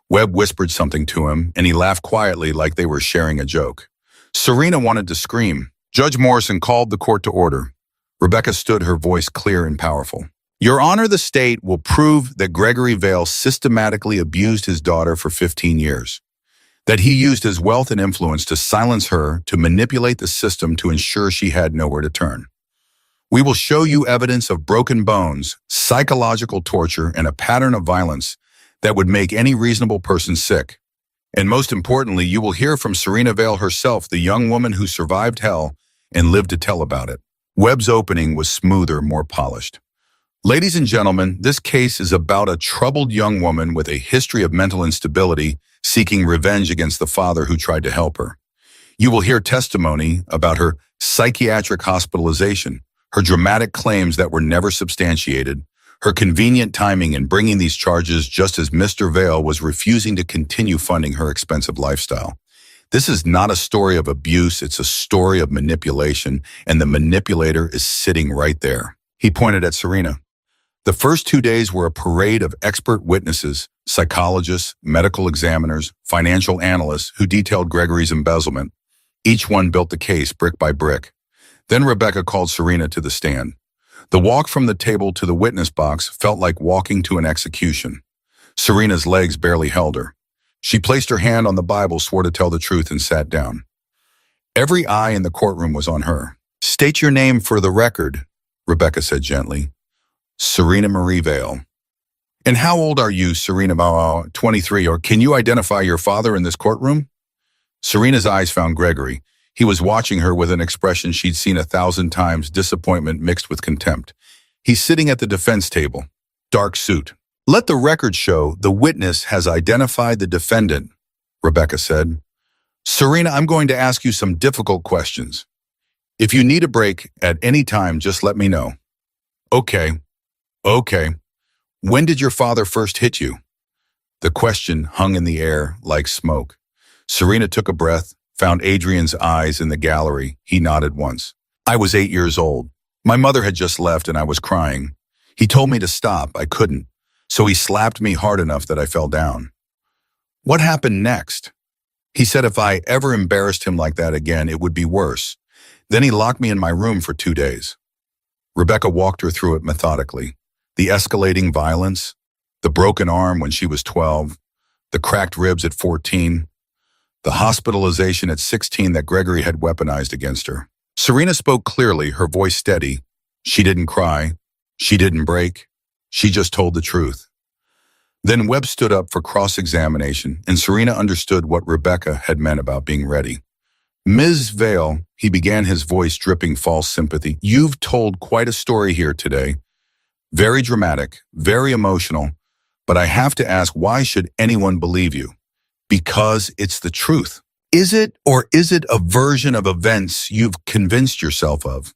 Webb whispered something to him, and he laughed quietly like they were sharing a joke. Serena wanted to scream. Judge Morrison called the court to order. Rebecca stood, her voice clear and powerful. Your Honor, the state will prove that Gregory Vale systematically abused his daughter for 15 years. That he used his wealth and influence to silence her, to manipulate the system to ensure she had nowhere to turn. We will show you evidence of broken bones, psychological torture, and a pattern of violence that would make any reasonable person sick. And most importantly, you will hear from Serena Vale herself, the young woman who survived hell and lived to tell about it. Webb's opening was smoother, more polished. Ladies and gentlemen, this case is about a troubled young woman with a history of mental instability seeking revenge against the father who tried to help her. You will hear testimony about her psychiatric hospitalization, her dramatic claims that were never substantiated, her convenient timing in bringing these charges just as Mr. Vale was refusing to continue funding her expensive lifestyle. This is not a story of abuse, it's a story of manipulation, and the manipulator is sitting right there. He pointed at Serena. The first 2 days were a parade of expert witnesses, psychologists, medical examiners, financial analysts who detailed Gregory's embezzlement. Each one built the case brick by brick. Then Rebecca called Serena to the stand. The walk from the table to the witness box felt like walking to an execution. Serena's legs barely held her. She placed her hand on the Bible, swore to tell the truth, and sat down. Every eye in the courtroom was on her. State your name for the record, Rebecca said gently. Serena Marie Vale. And how old are you, Serena? 23, or can you identify your father in this courtroom? Serena's eyes found Gregory. He was watching her with an expression she'd seen 1,000 times, disappointment mixed with contempt. He's sitting at the defense table. Dark suit. Let the record show the witness has identified the defendant, Rebecca said. Serena, I'm going to ask you some difficult questions. If you need a break at any time, just let me know. Okay. When did your father first hit you? The question hung in the air like smoke. Serena took a breath, found Adrian's eyes in the gallery. He nodded once. I was 8 years old. My mother had just left and I was crying. He told me to stop. I couldn't. So he slapped me hard enough that I fell down. What happened next? He said if I ever embarrassed him like that again, it would be worse. Then he locked me in my room for 2 days. Rebecca walked her through it methodically. The escalating violence, the broken arm when she was 12, the cracked ribs at 14, the hospitalization at 16 that Gregory had weaponized against her. Serena spoke clearly, her voice steady. She didn't cry. She didn't break. She just told the truth. Then Webb stood up for cross-examination, and Serena understood what Rebecca had meant about being ready. Ms. Vale, he began, his voice dripping false sympathy. You've told quite a story here today. Very dramatic, very emotional, but I have to ask, why should anyone believe you? Because it's the truth. Is it, or is it a version of events you've convinced yourself of?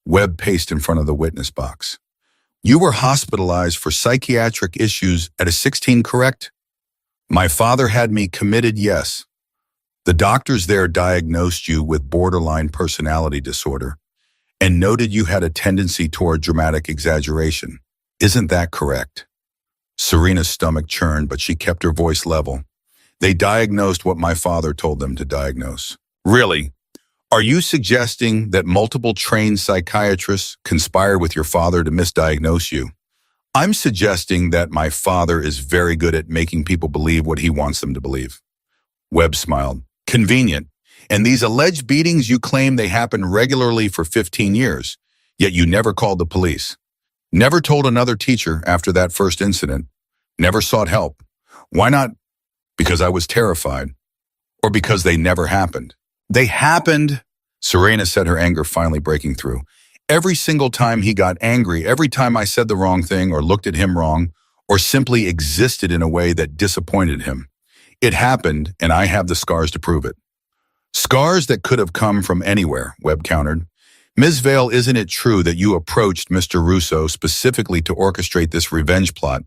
Webb paced in front of the witness box. You were hospitalized for psychiatric issues at 16, correct? My father had me committed, yes. The doctors there diagnosed you with borderline personality disorder and noted you had a tendency toward dramatic exaggeration. Isn't that correct? Serena's stomach churned, but she kept her voice level. They diagnosed what my father told them to diagnose. Really? Are you suggesting that multiple trained psychiatrists conspired with your father to misdiagnose you? I'm suggesting that my father is very good at making people believe what he wants them to believe. Webb smiled. Convenient. And these alleged beatings, you claim they happened regularly for 15 years, yet you never called the police. Never told another teacher after that first incident. Never sought help. Why not? Because I was terrified. Or because they never happened. They happened, Serena said, her anger finally breaking through. Every single time he got angry, every time I said the wrong thing or looked at him wrong, or simply existed in a way that disappointed him. It happened, and I have the scars to prove it. Scars that could have come from anywhere, Webb countered. Ms. Vale, isn't it true that you approached Mr. Russo specifically to orchestrate this revenge plot,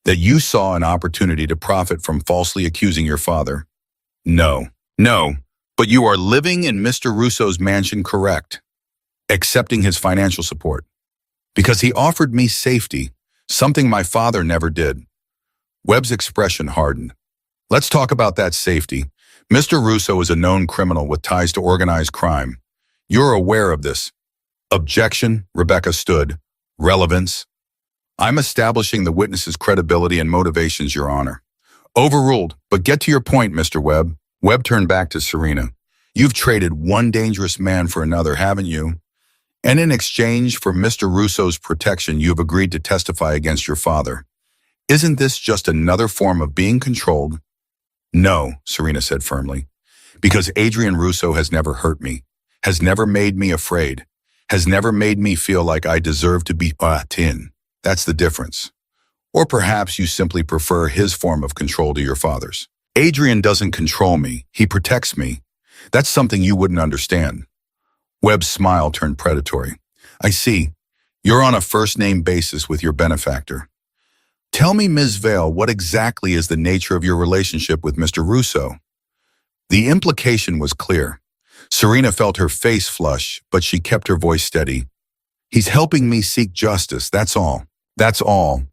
that you saw an opportunity to profit from falsely accusing your father? No. But you are living in Mr. Russo's mansion, correct? Accepting his financial support. Because he offered me safety, something my father never did. Webb's expression hardened. Let's talk about that safety. Mr. Russo is a known criminal with ties to organized crime. You're aware of this. Objection, Rebecca stood. Relevance. I'm establishing the witness's credibility and motivations, Your Honor. Overruled, but get to your point, Mr. Webb. Webb turned back to Serena. You've traded one dangerous man for another, haven't you? And in exchange for Mr. Russo's protection, you've agreed to testify against your father. Isn't this just another form of being controlled? No, Serena said firmly, because Adrian Russo has never hurt me, has never made me afraid, has never made me feel like I deserve to be in. That's the difference. Or perhaps you simply prefer his form of control to your father's. Adrian doesn't control me, he protects me. That's something you wouldn't understand. Webb's smile turned predatory. I see. You're on a first-name basis with your benefactor. Tell me, Ms. Vale, what exactly is the nature of your relationship with Mr. Russo? The implication was clear. Serena felt her face flush, but she kept her voice steady. He's helping me seek justice, that's all. That's all.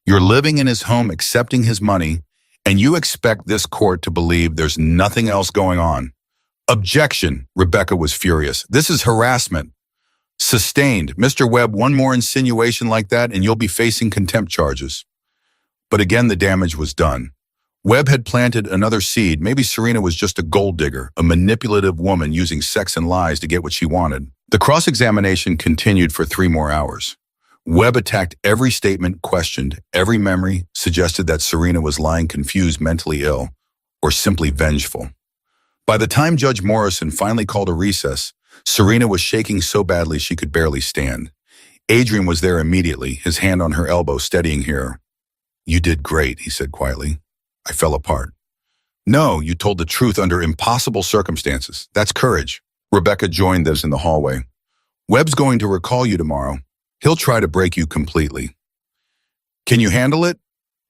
You're living in his home, accepting his money, and you expect this court to believe there's nothing else going on. Objection, Rebecca was furious. This is harassment. Sustained. Mr. Webb, one more insinuation like that and you'll be facing contempt charges. But again, the damage was done. Webb had planted another seed. Maybe Serena was just a gold digger, a manipulative woman using sex and lies to get what she wanted. The cross-examination continued for 3 more hours. Webb attacked every statement, questioned every memory, suggested that Serena was lying, confused, mentally ill, or simply vengeful. By the time Judge Morrison finally called a recess, Serena was shaking so badly she could barely stand. Adrian was there immediately, his hand on her elbow, steadying her. You did great, he said quietly. I fell apart. No, you told the truth under impossible circumstances. That's courage. Rebecca joined us in the hallway. Webb's going to recall you tomorrow. He'll try to break you completely. Can you handle it?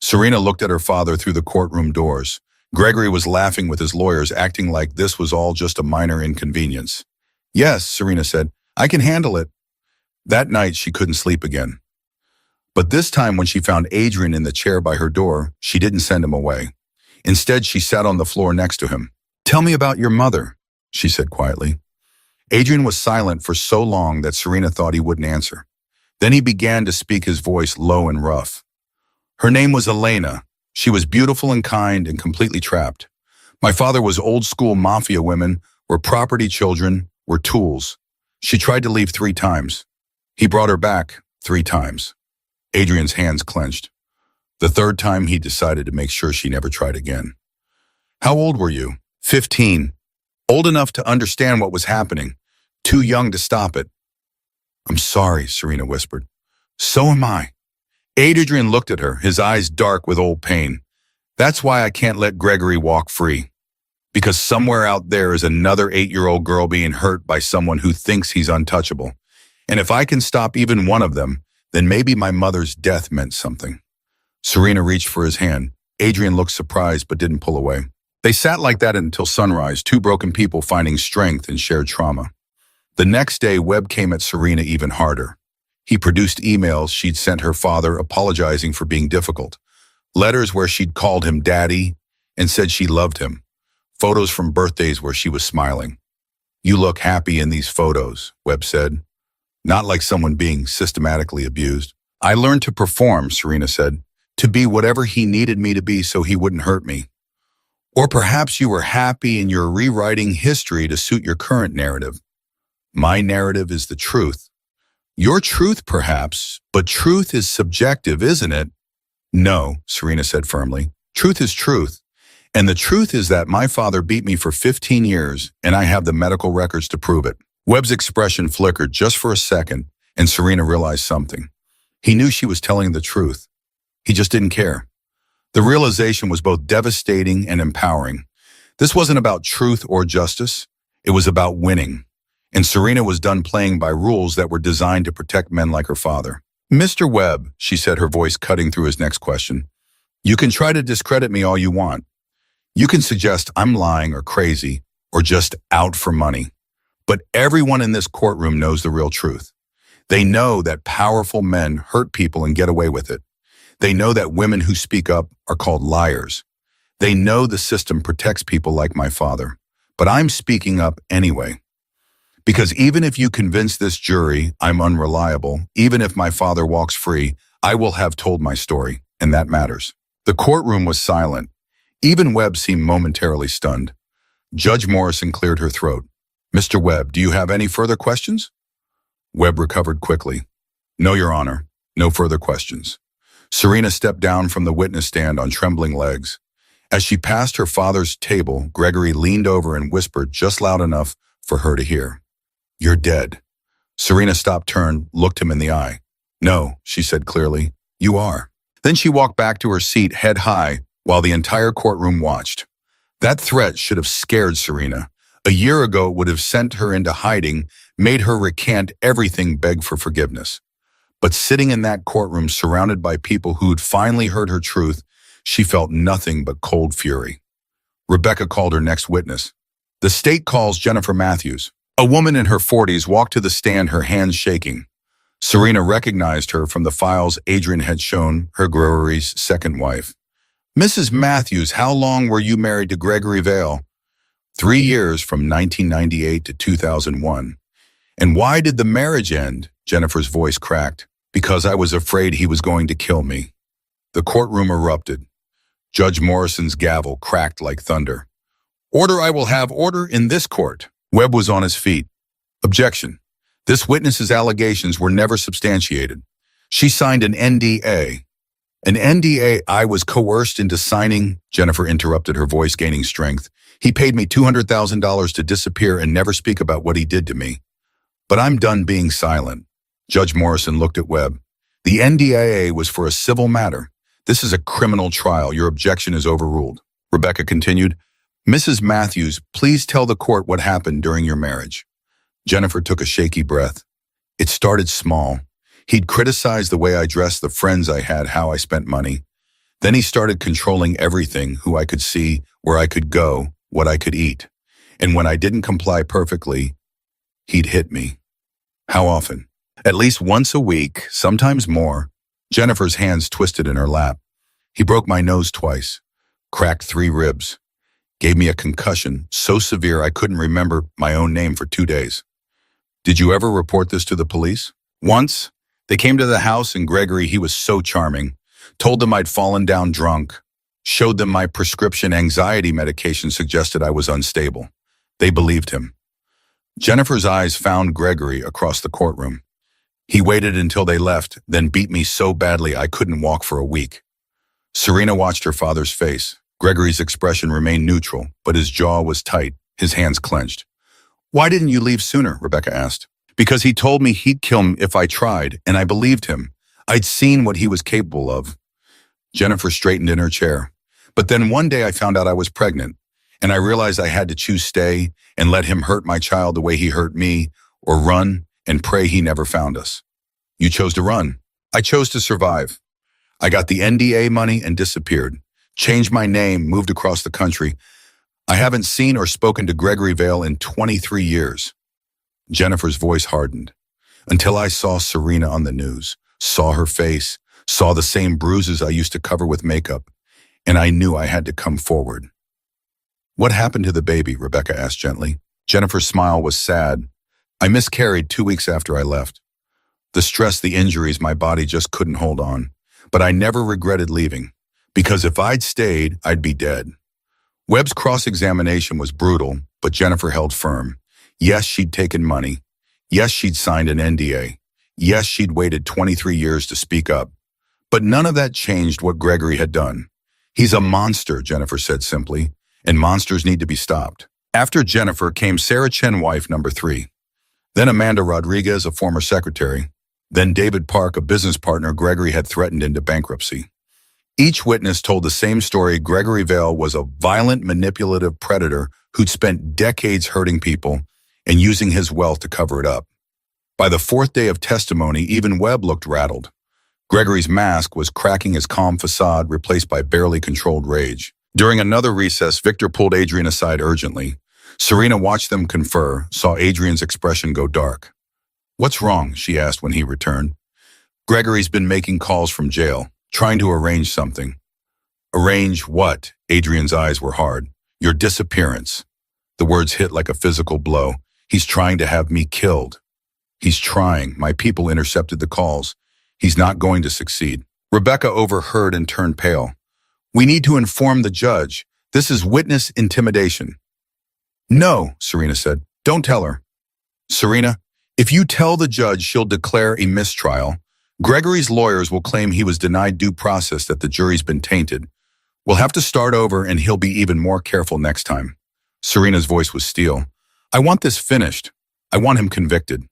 Serena looked at her father through the courtroom doors. Gregory was laughing with his lawyers, acting like this was all just a minor inconvenience. Yes, Serena said, I can handle it. That night, she couldn't sleep again. But this time when she found Adrian in the chair by her door, she didn't send him away. Instead, she sat on the floor next to him. Tell me about your mother, she said quietly. Adrian was silent for so long that Serena thought he wouldn't answer. Then he began to speak, his voice low and rough. Her name was Elena. She was beautiful and kind and completely trapped. My father was old school mafia women, were property children, were tools. She tried to leave 3 times. He brought her back 3 times. Adrian's hands clenched. The 3rd time he decided to make sure she never tried again. How old were you? 15. Old enough to understand what was happening. Too young to stop it. I'm sorry, Serena whispered. So am I. Adrian looked at her, his eyes dark with old pain. That's why I can't let Gregory walk free. Because somewhere out there is another 8-year-old girl being hurt by someone who thinks he's untouchable. And if I can stop even one of them, then maybe my mother's death meant something. Serena reached for his hand. Adrian looked surprised but didn't pull away. They sat like that until sunrise, 2 broken people finding strength in shared trauma. The next day, Webb came at Serena even harder. He produced emails she'd sent her father apologizing for being difficult, letters where she'd called him daddy and said she loved him, photos from birthdays where she was smiling. You look happy in these photos, Webb said, not like someone being systematically abused. I learned to perform, Serena said, to be whatever he needed me to be so he wouldn't hurt me. Or perhaps you were happy and you're rewriting history to suit your current narrative. My narrative is the truth. Your truth, perhaps, but truth is subjective, isn't it? No, Serena said firmly. Truth is truth. And the truth is that my father beat me for 15 years, and I have the medical records to prove it. Webb's expression flickered just for a second, and Serena realized something. He knew she was telling the truth. He just didn't care. The realization was both devastating and empowering. This wasn't about truth or justice. It was about winning. And Serena was done playing by rules that were designed to protect men like her father. Mr. Webb, she said, her voice cutting through his next question, you can try to discredit me all you want. You can suggest I'm lying or crazy or just out for money. But everyone in this courtroom knows the real truth. They know that powerful men hurt people and get away with it. They know that women who speak up are called liars. They know the system protects people like my father. But I'm speaking up anyway. Because even if you convince this jury I'm unreliable, even if my father walks free, I will have told my story, and that matters. The courtroom was silent. Even Webb seemed momentarily stunned. Judge Morrison cleared her throat. Mr. Webb, do you have any further questions? Webb recovered quickly. No, Your Honor. No further questions. Serena stepped down from the witness stand on trembling legs. As she passed her father's table, Gregory leaned over and whispered just loud enough for her to hear. You're dead. Serena stopped, turned, looked him in the eye. No, she said clearly. You are. Then she walked back to her seat, head high, while the entire courtroom watched. That threat should have scared Serena. A year ago, it would have sent her into hiding, made her recant everything, beg for forgiveness. But sitting in that courtroom surrounded by people who'd finally heard her truth, she felt nothing but cold fury. Rebecca called her next witness. The state calls Jennifer Matthews. A woman in her 40s walked to the stand, her hands shaking. Serena recognized her from the files Adrian had shown her, Gregory's second wife. Mrs. Matthews, how long were you married to Gregory Vale? 3 years, from 1998 to 2001. And why did the marriage end? Jennifer's voice cracked. Because I was afraid he was going to kill me. The courtroom erupted. Judge Morrison's gavel cracked like thunder. Order, I will have order in this court. Webb was on his feet. Objection. This witness's allegations were never substantiated. She signed an NDA. An NDA I was coerced into signing, Jennifer interrupted, her voice gaining strength. He paid me $200,000 to disappear and never speak about what he did to me. But I'm done being silent. Judge Morrison looked at Webb. The NDA was for a civil matter. This is a criminal trial. Your objection is overruled. Rebecca continued. Mrs. Matthews, please tell the court what happened during your marriage. Jennifer took a shaky breath. It started small. He'd criticized the way I dressed, the friends I had, how I spent money. Then he started controlling everything, who I could see, where I could go, what I could eat. And when I didn't comply perfectly, he'd hit me. How often? At least once a week, sometimes more. Jennifer's hands twisted in her lap. He broke my nose twice, cracked 3 ribs. Gave me a concussion so severe I couldn't remember my own name for 2 days. Did you ever report this to the police? Once. They came to the house and Gregory, he was so charming, told them I'd fallen down drunk. Showed them my prescription anxiety medication suggested I was unstable. They believed him. Jennifer's eyes found Gregory across the courtroom. He waited until they left, then beat me so badly I couldn't walk for a week. Serena watched her father's face. Gregory's expression remained neutral, but his jaw was tight, his hands clenched. "Why didn't you leave sooner?" Rebecca asked. "Because he told me he'd kill me if I tried, and I believed him. I'd seen what he was capable of." Jennifer straightened in her chair. "But then one day I found out I was pregnant, and I realized I had to choose stay and let him hurt my child the way he hurt me, or run and pray he never found us." "You chose to run." "I chose to survive. I got the NDA money and disappeared. Changed my name, moved across the country. I haven't seen or spoken to Gregory Vale in 23 years. Jennifer's voice hardened. "Until I saw Serena on the news, saw her face, saw the same bruises I used to cover with makeup, and I knew I had to come forward." "What happened to the baby?" Rebecca asked gently. Jennifer's smile was sad. "I miscarried 2 weeks after I left. The stress, the injuries, my body just couldn't hold on. But I never regretted leaving, because if I'd stayed, I'd be dead." Webb's cross-examination was brutal, but Jennifer held firm. Yes, she'd taken money. Yes, she'd signed an NDA. Yes, she'd waited 23 years to speak up. But none of that changed what Gregory had done. "He's a monster," Jennifer said simply, "and monsters need to be stopped." After Jennifer came Sarah Chen, wife number 3. Then Amanda Rodriguez, a former secretary. Then David Park, a business partner Gregory had threatened into bankruptcy. Each witness told the same story. Gregory Vale was a violent, manipulative predator who'd spent decades hurting people and using his wealth to cover it up. By the 4th day of testimony, even Webb looked rattled. Gregory's mask was cracking his calm facade, replaced by barely controlled rage. During another recess, Victor pulled Adrian aside urgently. Serena watched them confer, saw Adrian's expression go dark. "What's wrong?" she asked when he returned. "Gregory's been making calls from jail, trying to arrange something." "Arrange what?" Adrian's eyes were hard. "Your disappearance." The words hit like a physical blow. "He's trying to have me killed." "He's trying. My people intercepted the calls. He's not going to succeed." Rebecca overheard and turned pale. "We need to inform the judge. This is witness intimidation." "No," Serena said. "Don't tell her." "Serena, if you tell the judge, she'll declare a mistrial. Gregory's lawyers will claim he was denied due process, that the jury's been tainted. We'll have to start over, and he'll be even more careful next time." Serena's voice was steel. "I want this finished. I want him convicted."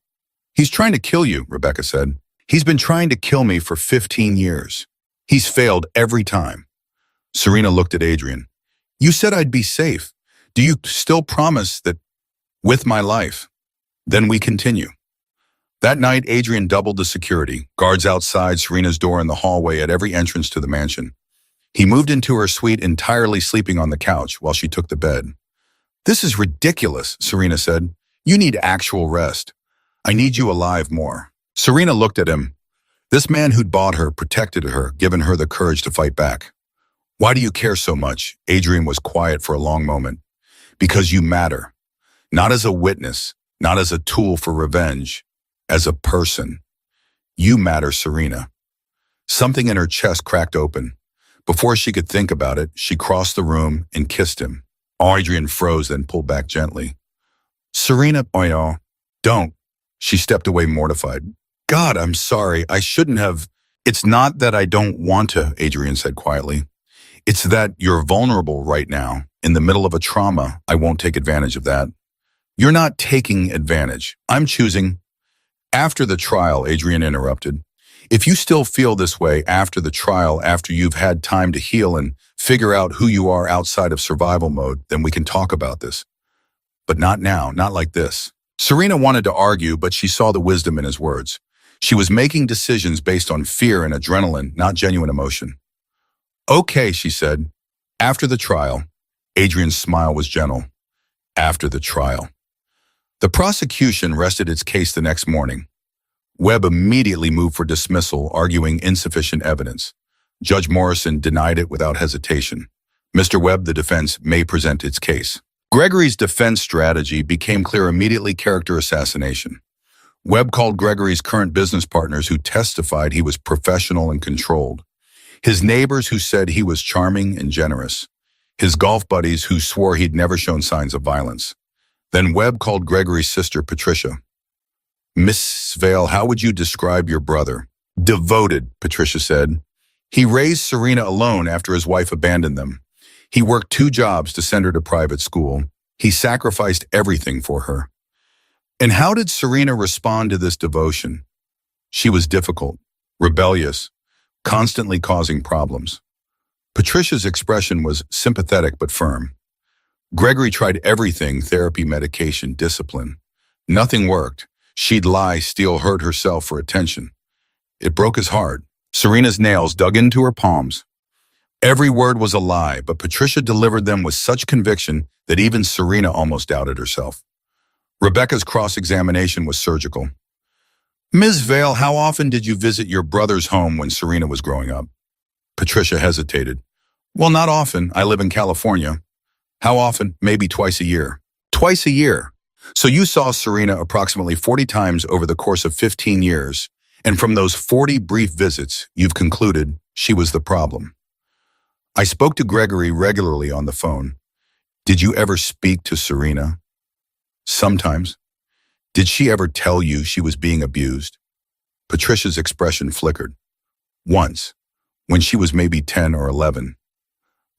"He's trying to kill you," Rebecca said. "He's been trying to kill me for 15 years. He's failed every time." Serena looked at Adrian. "You said I'd be safe. Do you still promise that with my life?" "Then we continue." That night, Adrian doubled the security, guards outside Serena's door in the hallway at every entrance to the mansion. He moved into her suite entirely sleeping on the couch while she took the bed. "This is ridiculous," Serena said. "You need actual rest. I need you alive more." Serena looked at him. This man who'd bought her, protected her, given her the courage to fight back. "Why do you care so much?" Adrian was quiet for a long moment. "Because you matter. Not as a witness, not as a tool for revenge, as a person. You matter, Serena." Something in her chest cracked open. Before she could think about it, she crossed the room and kissed him. Adrian froze, then pulled back gently. "Serena, don't." She stepped away mortified. "God, I'm sorry. I shouldn't have." "It's not that I don't want to," Adrian said quietly. "It's that you're vulnerable right now. In the middle of a trauma, I won't take advantage of that." "You're not taking advantage. I'm choosing." "After the trial," Adrian interrupted. "If you still feel this way after the trial, after you've had time to heal and figure out who you are outside of survival mode, then we can talk about this. But not now, not like this." Serena wanted to argue, but she saw the wisdom in his words. She was making decisions based on fear and adrenaline, not genuine emotion. "Okay," she said. "After the trial." Adrian's smile was gentle. "After the trial." The prosecution rested its case the next morning. Webb immediately moved for dismissal, arguing insufficient evidence. Judge Morrison denied it without hesitation. "Mr. Webb, the defense may present its case." Gregory's defense strategy became clear immediately: character assassination. Webb called Gregory's current business partners, who testified he was professional and controlled. His neighbors who said he was charming and generous. His golf buddies who swore he'd never shown signs of violence. Then Webb called Gregory's sister, Patricia. "Miss Vale, how would you describe your brother?" "Devoted," Patricia said. "He raised Serena alone after his wife abandoned them. He worked 2 jobs to send her to private school. He sacrificed everything for her." "And how did Serena respond to this devotion?" "She was difficult, rebellious, constantly causing problems." Patricia's expression was sympathetic but firm. Gregory tried everything: therapy, medication, discipline. Nothing worked. She'd lie, steal, hurt herself for attention. It broke his heart. Serena's nails dug into her palms. Every word was a lie, but Patricia delivered them with such conviction that even Serena almost doubted herself. Rebecca's cross-examination was surgical. "Ms. Vale, how often did you visit your brother's home when Serena was growing up?" Patricia hesitated. "Well, not often. I live in California." "How often?" "Maybe twice a year." "Twice a year. So you saw Serena approximately 40 times over the course of 15 years, and from those 40 brief visits, you've concluded she was the problem." "I spoke to Gregory regularly on the phone." "Did you ever speak to Serena?" "Sometimes." "Did she ever tell you she was being abused?" Patricia's expression flickered. "Once, when she was maybe 10 or 11.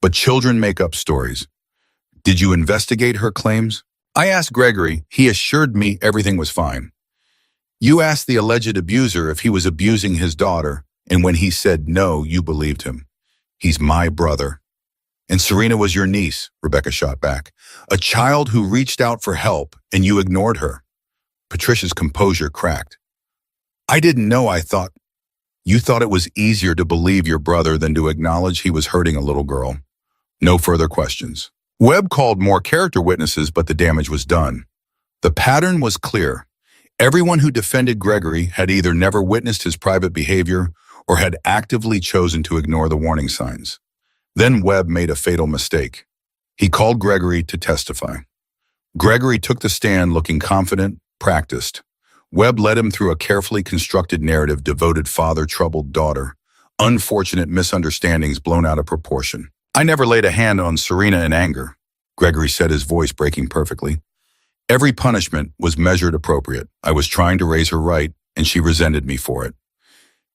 But children make up stories." "Did you investigate her claims?" "I asked Gregory. He assured me everything was fine." "You asked the alleged abuser if he was abusing his daughter, and when he said no, you believed him." "He's my brother." "And Serena was your niece," Rebecca shot back. "A child who reached out for help, and you ignored her." Patricia's composure cracked. "I didn't know. You thought it was easier to believe your brother than to acknowledge he was hurting a little girl." No further questions. Webb called more character witnesses, but the damage was done. The pattern was clear. Everyone who defended Gregory had either never witnessed his private behavior or had actively chosen to ignore the warning signs. Then Webb made a fatal mistake. He called Gregory to testify. Gregory took the stand looking confident, practiced. Webb led him through a carefully constructed narrative: devoted father, troubled daughter, unfortunate misunderstandings blown out of proportion. "I never laid a hand on Serena in anger," Gregory said, his voice breaking perfectly. "Every punishment was measured appropriate. I was trying to raise her right, and she resented me for it."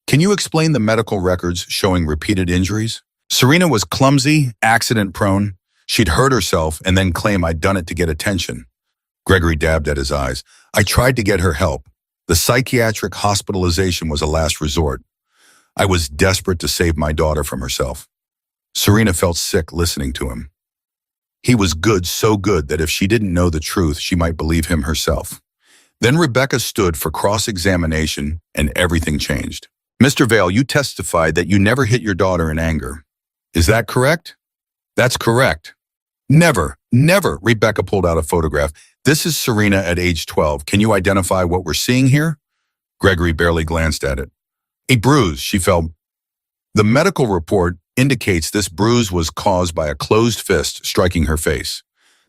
"Can you explain the medical records showing repeated injuries?" "Serena was clumsy, accident-prone. She'd hurt herself and then claim I'd done it to get attention." Gregory dabbed at his eyes. "I tried to get her help. The psychiatric hospitalization was a last resort. I was desperate to save my daughter from herself." Serena felt sick listening to him. He was good, so good that if she didn't know the truth, she might believe him herself. Then Rebecca stood for cross-examination, and everything changed. "Mr. Vale, you testified that you never hit your daughter in anger. Is that correct?" "That's correct." "Never, never." Rebecca pulled out a photograph. "This is Serena at age 12. Can you identify what we're seeing here?" Gregory barely glanced at it. "A bruise," she felt. "The medical report indicates this bruise was caused by a closed fist striking her face.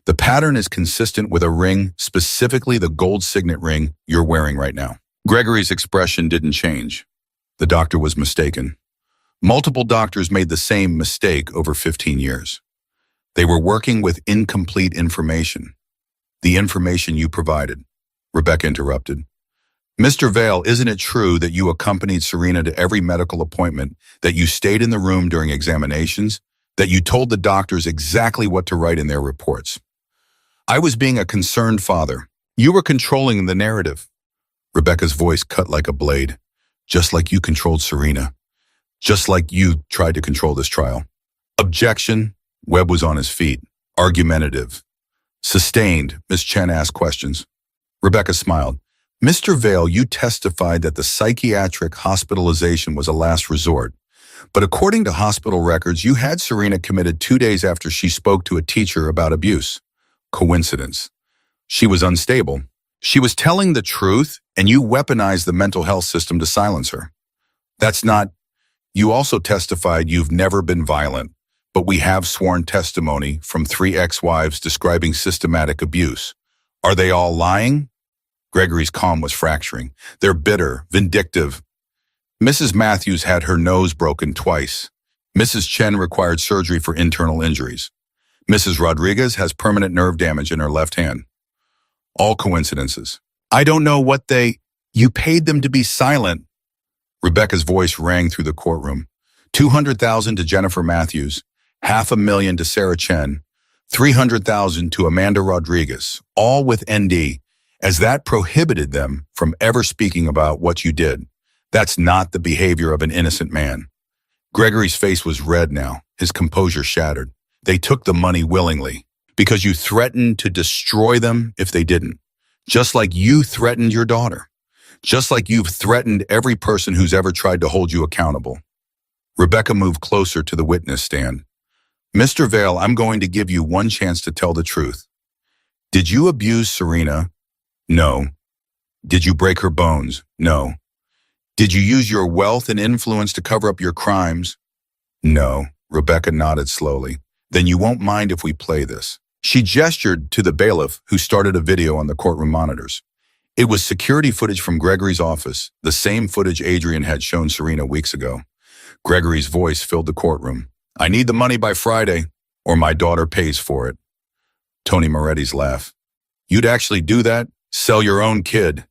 The pattern is consistent with a ring, specifically the gold signet ring you're wearing right now." Gregory's expression didn't change. The doctor was mistaken. Multiple doctors made the same mistake over 15 years. They were working with incomplete information. "The information you provided," Rebecca interrupted. "Mr. Vale, isn't it true that you accompanied Serena to every medical appointment, that you stayed in the room during examinations, that you told the doctors exactly what to write in their reports?" "I was being a concerned father. You were controlling the narrative." Rebecca's voice cut like a blade. "Just like you controlled Serena. Just like you tried to control this trial." "Objection." Webb was on his feet. Argumentative. "Sustained." Miss Chen asked questions. Rebecca smiled. "Mr. Vale, you testified that the psychiatric hospitalization was a last resort. But according to hospital records, you had Serena committed 2 days after she spoke to a teacher about abuse. Coincidence?" "She was unstable. She was telling the truth, and you weaponized the mental health system to silence her." "That's not..." "You also testified you've never been violent, but we have sworn testimony from 3 ex-wives describing systematic abuse. Are they all lying?" Gregory's calm was fracturing. "They're bitter, vindictive. Mrs. Matthews had her nose broken twice. Mrs. Chen required surgery for internal injuries. Mrs. Rodriguez has permanent nerve damage in her left hand. All coincidences. I don't know what You paid them to be silent. Rebecca's voice rang through the courtroom. 200,000 to Jennifer Matthews, 500,000 to Sarah Chen, 300,000 to Amanda Rodriguez, all with ND, as that prohibited them from ever speaking about what you did. That's not the behavior of an innocent man. Gregory's face was red now, his composure shattered. They took the money willingly, because you threatened to destroy them if they didn't. Just like you threatened your daughter. Just like you've threatened every person who's ever tried to hold you accountable. Rebecca moved closer to the witness stand. Mr. Vale, I'm going to give you one chance to tell the truth. Did you abuse Serena? No. Did you break her bones? No. Did you use your wealth and influence to cover up your crimes? No. Rebecca nodded slowly. Then you won't mind if we play this. She gestured to the bailiff who started a video on the courtroom monitors. It was security footage from Gregory's office, the same footage Adrian had shown Serena weeks ago. Gregory's voice filled the courtroom. I need the money by Friday, or my daughter pays for it. Tony Moretti's laugh. You'd actually do that? Sell your own kid?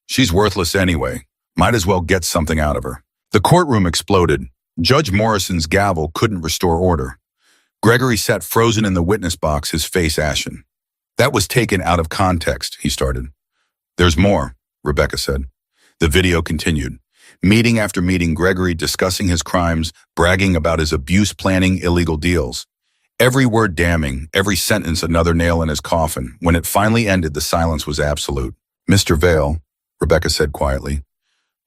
She's worthless anyway. Might as well get something out of her. The courtroom exploded. Judge Morrison's gavel couldn't restore order. Gregory sat frozen in the witness box, his face ashen. That was taken out of context, he started. There's more, Rebecca said. The video continued. Meeting after meeting, Gregory discussing his crimes, bragging about his abuse planning, illegal deals. Every word damning, every sentence another nail in his coffin. When it finally ended, the silence was absolute. Mr. Vale, Rebecca said quietly,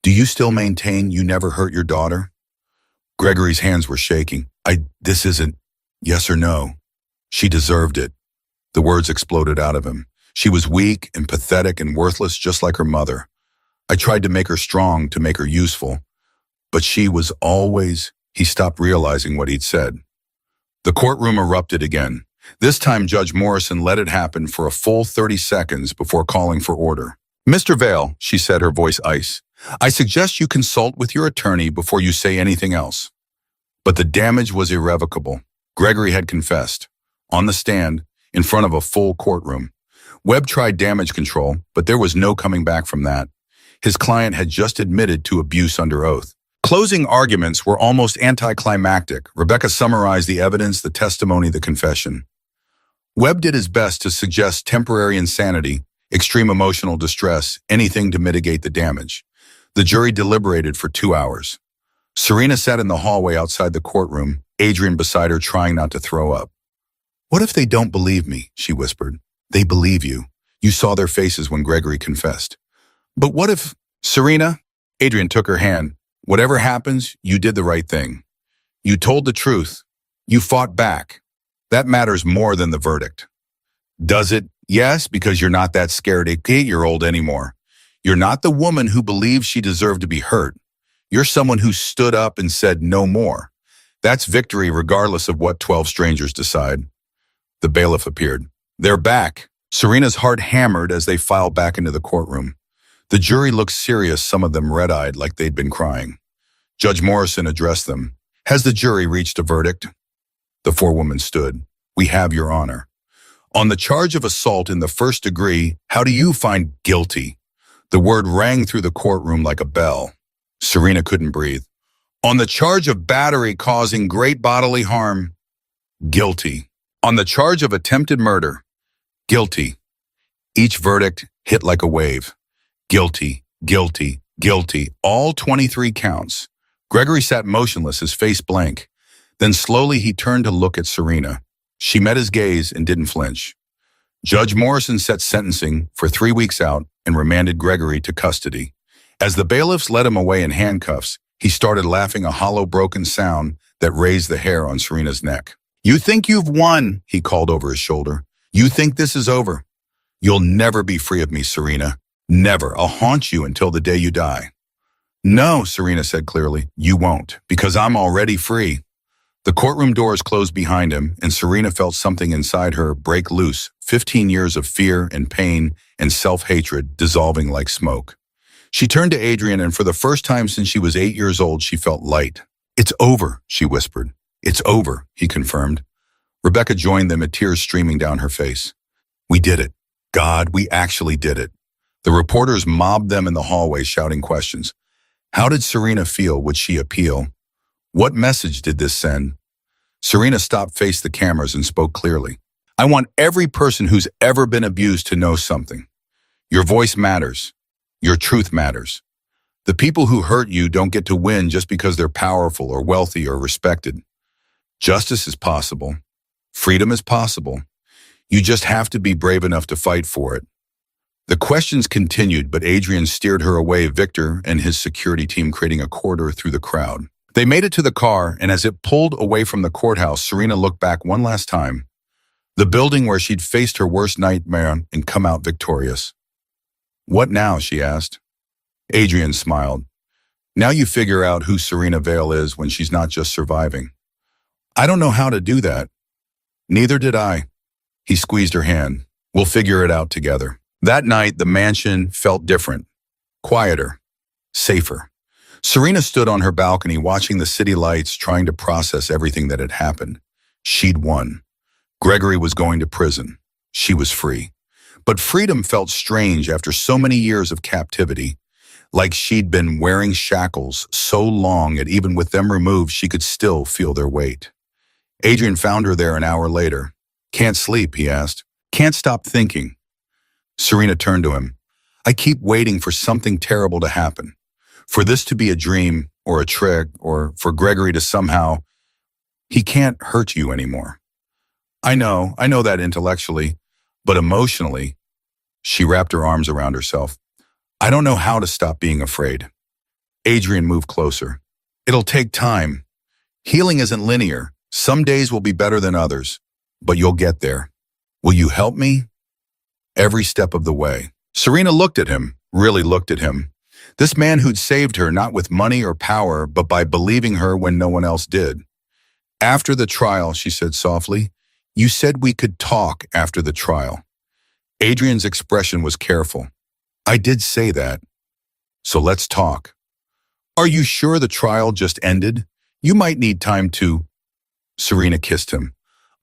do you still maintain you never hurt your daughter? Gregory's hands were shaking. This isn't, yes or no. She deserved it. The words exploded out of him. She was weak and pathetic and worthless, just like her mother. I tried to make her strong, to make her useful. But she was always... He stopped realizing what he'd said. The courtroom erupted again. This time, Judge Morrison let it happen for a full 30 seconds before calling for order. Mr. Vale, she said, her voice ice, I suggest you consult with your attorney before you say anything else. But the damage was irrevocable. Gregory had confessed. On the stand, in front of a full courtroom. Webb tried damage control, but there was no coming back from that. His client had just admitted to abuse under oath. Closing arguments were almost anticlimactic. Rebecca summarized the evidence, the testimony, the confession. Webb did his best to suggest temporary insanity, extreme emotional distress, anything to mitigate the damage. The jury deliberated for 2 hours. Serena sat in the hallway outside the courtroom, Adrian beside her trying not to throw up. What if they don't believe me? She whispered. They believe you. You saw their faces when Gregory confessed. But what if... Serena? Adrian took her hand. Whatever happens, you did the right thing. You told the truth. You fought back. That matters more than the verdict. Does it? Yes, because you're not that scared 8-year-old anymore. You're not the woman who believed she deserved to be hurt. You're someone who stood up and said no more. That's victory regardless of what 12 strangers decide. The bailiff appeared. They're back. Serena's heart hammered as they filed back into the courtroom. The jury looked serious, some of them red-eyed like they'd been crying. Judge Morrison addressed them. Has the jury reached a verdict? The forewoman stood. We have, Your Honor. On the charge of assault in the first degree, how do you find guilty? The word rang through the courtroom like a bell. Serena couldn't breathe. On the charge of battery causing great bodily harm, guilty. On the charge of attempted murder, guilty. Each verdict hit like a wave. Guilty, guilty, guilty, all 23 counts. Gregory sat motionless, his face blank. Then slowly he turned to look at Serena. She met his gaze and didn't flinch. Judge Morrison set sentencing for 3 weeks out and remanded Gregory to custody. As the bailiffs led him away in handcuffs, he started laughing, a hollow, broken sound that raised the hair on Serena's neck. You think you've won, he called over his shoulder. You think this is over. You'll never be free of me, Serena. Never. I'll haunt you until the day you die. No, Serena said clearly, you won't, because I'm already free. The courtroom doors closed behind him, and Serena felt something inside her break loose, 15 years of fear and pain and self-hatred dissolving like smoke. She turned to Adrian, and for the first time since she was 8 years old, she felt light. It's over, she whispered. It's over, he confirmed. Rebecca joined them, with tears streaming down her face. We did it. God, we actually did it. The reporters mobbed them in the hallway, shouting questions. How did Serena feel? Would she appeal? What message did this send? Serena stopped, faced the cameras, and spoke clearly. I want every person who's ever been abused to know something. Your voice matters. Your truth matters. The people who hurt you don't get to win just because they're powerful or wealthy or respected. Justice is possible. Freedom is possible. You just have to be brave enough to fight for it. The questions continued, but Adrian steered her away, Victor and his security team creating a corridor through the crowd. They made it to the car, and as it pulled away from the courthouse, Serena looked back one last time. The building where she'd faced her worst nightmare and come out victorious. What now? She asked. Adrian smiled. Now you figure out who Serena Vale is when she's not just surviving. I don't know how to do that. Neither did I. He squeezed her hand. We'll figure it out together. That night, the mansion felt different, quieter, safer. Serena stood on her balcony watching the city lights, trying to process everything that had happened. She'd won. Gregory was going to prison. She was free. But freedom felt strange after so many years of captivity, like she'd been wearing shackles so long that even with them removed, she could still feel their weight. Adrian found her there an hour later. Can't sleep, he asked. Can't stop thinking. Serena turned to him. I keep waiting for something terrible to happen. For this to be a dream or a trick or for Gregory to somehow... He can't hurt you anymore. I know that intellectually, but emotionally, she wrapped her arms around herself. I don't know how to stop being afraid. Adrian moved closer. It'll take time. Healing isn't linear. Some days will be better than others, but you'll get there. Will you help me? Every step of the way. Serena looked at him, really looked at him. This man who'd saved her not with money or power, but by believing her when no one else did. After the trial, she said softly, you said we could talk after the trial. Adrian's expression was careful. I did say that. So let's talk. Are you sure the trial just ended? You might need time to... Serena kissed him.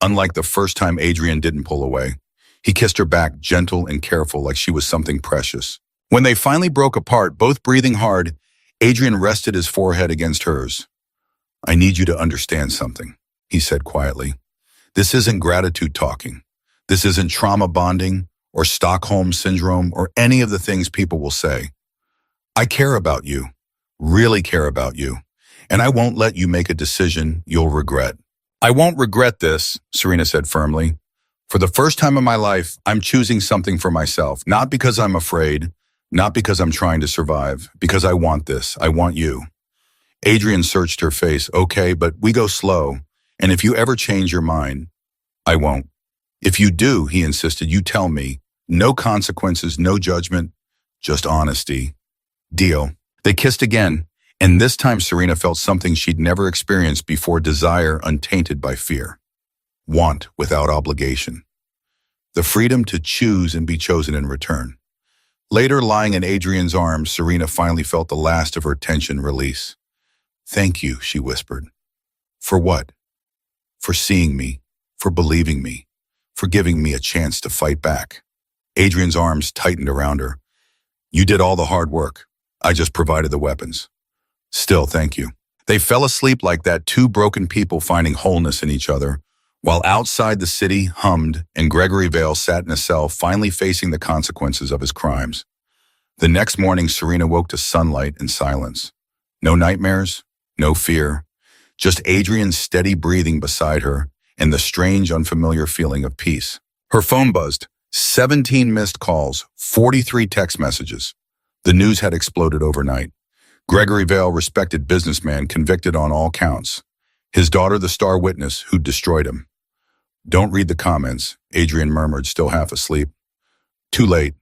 Unlike the first time, Adrian didn't pull away. He kissed her back, gentle and careful, like she was something precious. When they finally broke apart, both breathing hard, Adrian rested his forehead against hers. I need you to understand something, he said quietly. This isn't gratitude talking. This isn't trauma bonding or Stockholm syndrome or any of the things people will say. I care about you, really care about you, and I won't let you make a decision you'll regret. I won't regret this, Serena said firmly. For the first time in my life, I'm choosing something for myself, not because I'm afraid, not because I'm trying to survive, because I want this, I want you. Adrian searched her face. Okay, but we go slow, and if you ever change your mind, I won't. If you do, he insisted, you tell me. No consequences, no judgment, just honesty. Deal. They kissed again, and this time Serena felt something she'd never experienced before, desire untainted by fear. Want without obligation. The freedom to choose and be chosen in return. Later, lying in Adrian's arms, Serena finally felt the last of her tension release. Thank you, she whispered. For what? For seeing me, for believing me, for giving me a chance to fight back. Adrian's arms tightened around her. You did all the hard work. I just provided the weapons. Still, thank you. They fell asleep like that, two broken people finding wholeness in each other, while outside the city hummed and Gregory Vale sat in a cell, finally facing the consequences of his crimes. The next morning, Serena woke to sunlight and silence. No nightmares, no fear, just Adrian's steady breathing beside her and the strange, unfamiliar feeling of peace. Her phone buzzed. 17 missed calls, 43 text messages. The news had exploded overnight. Gregory Vale, respected businessman, convicted on all counts. His daughter, the star witness, who'd destroyed him. Don't read the comments, Adrian murmured, still half asleep. Too late.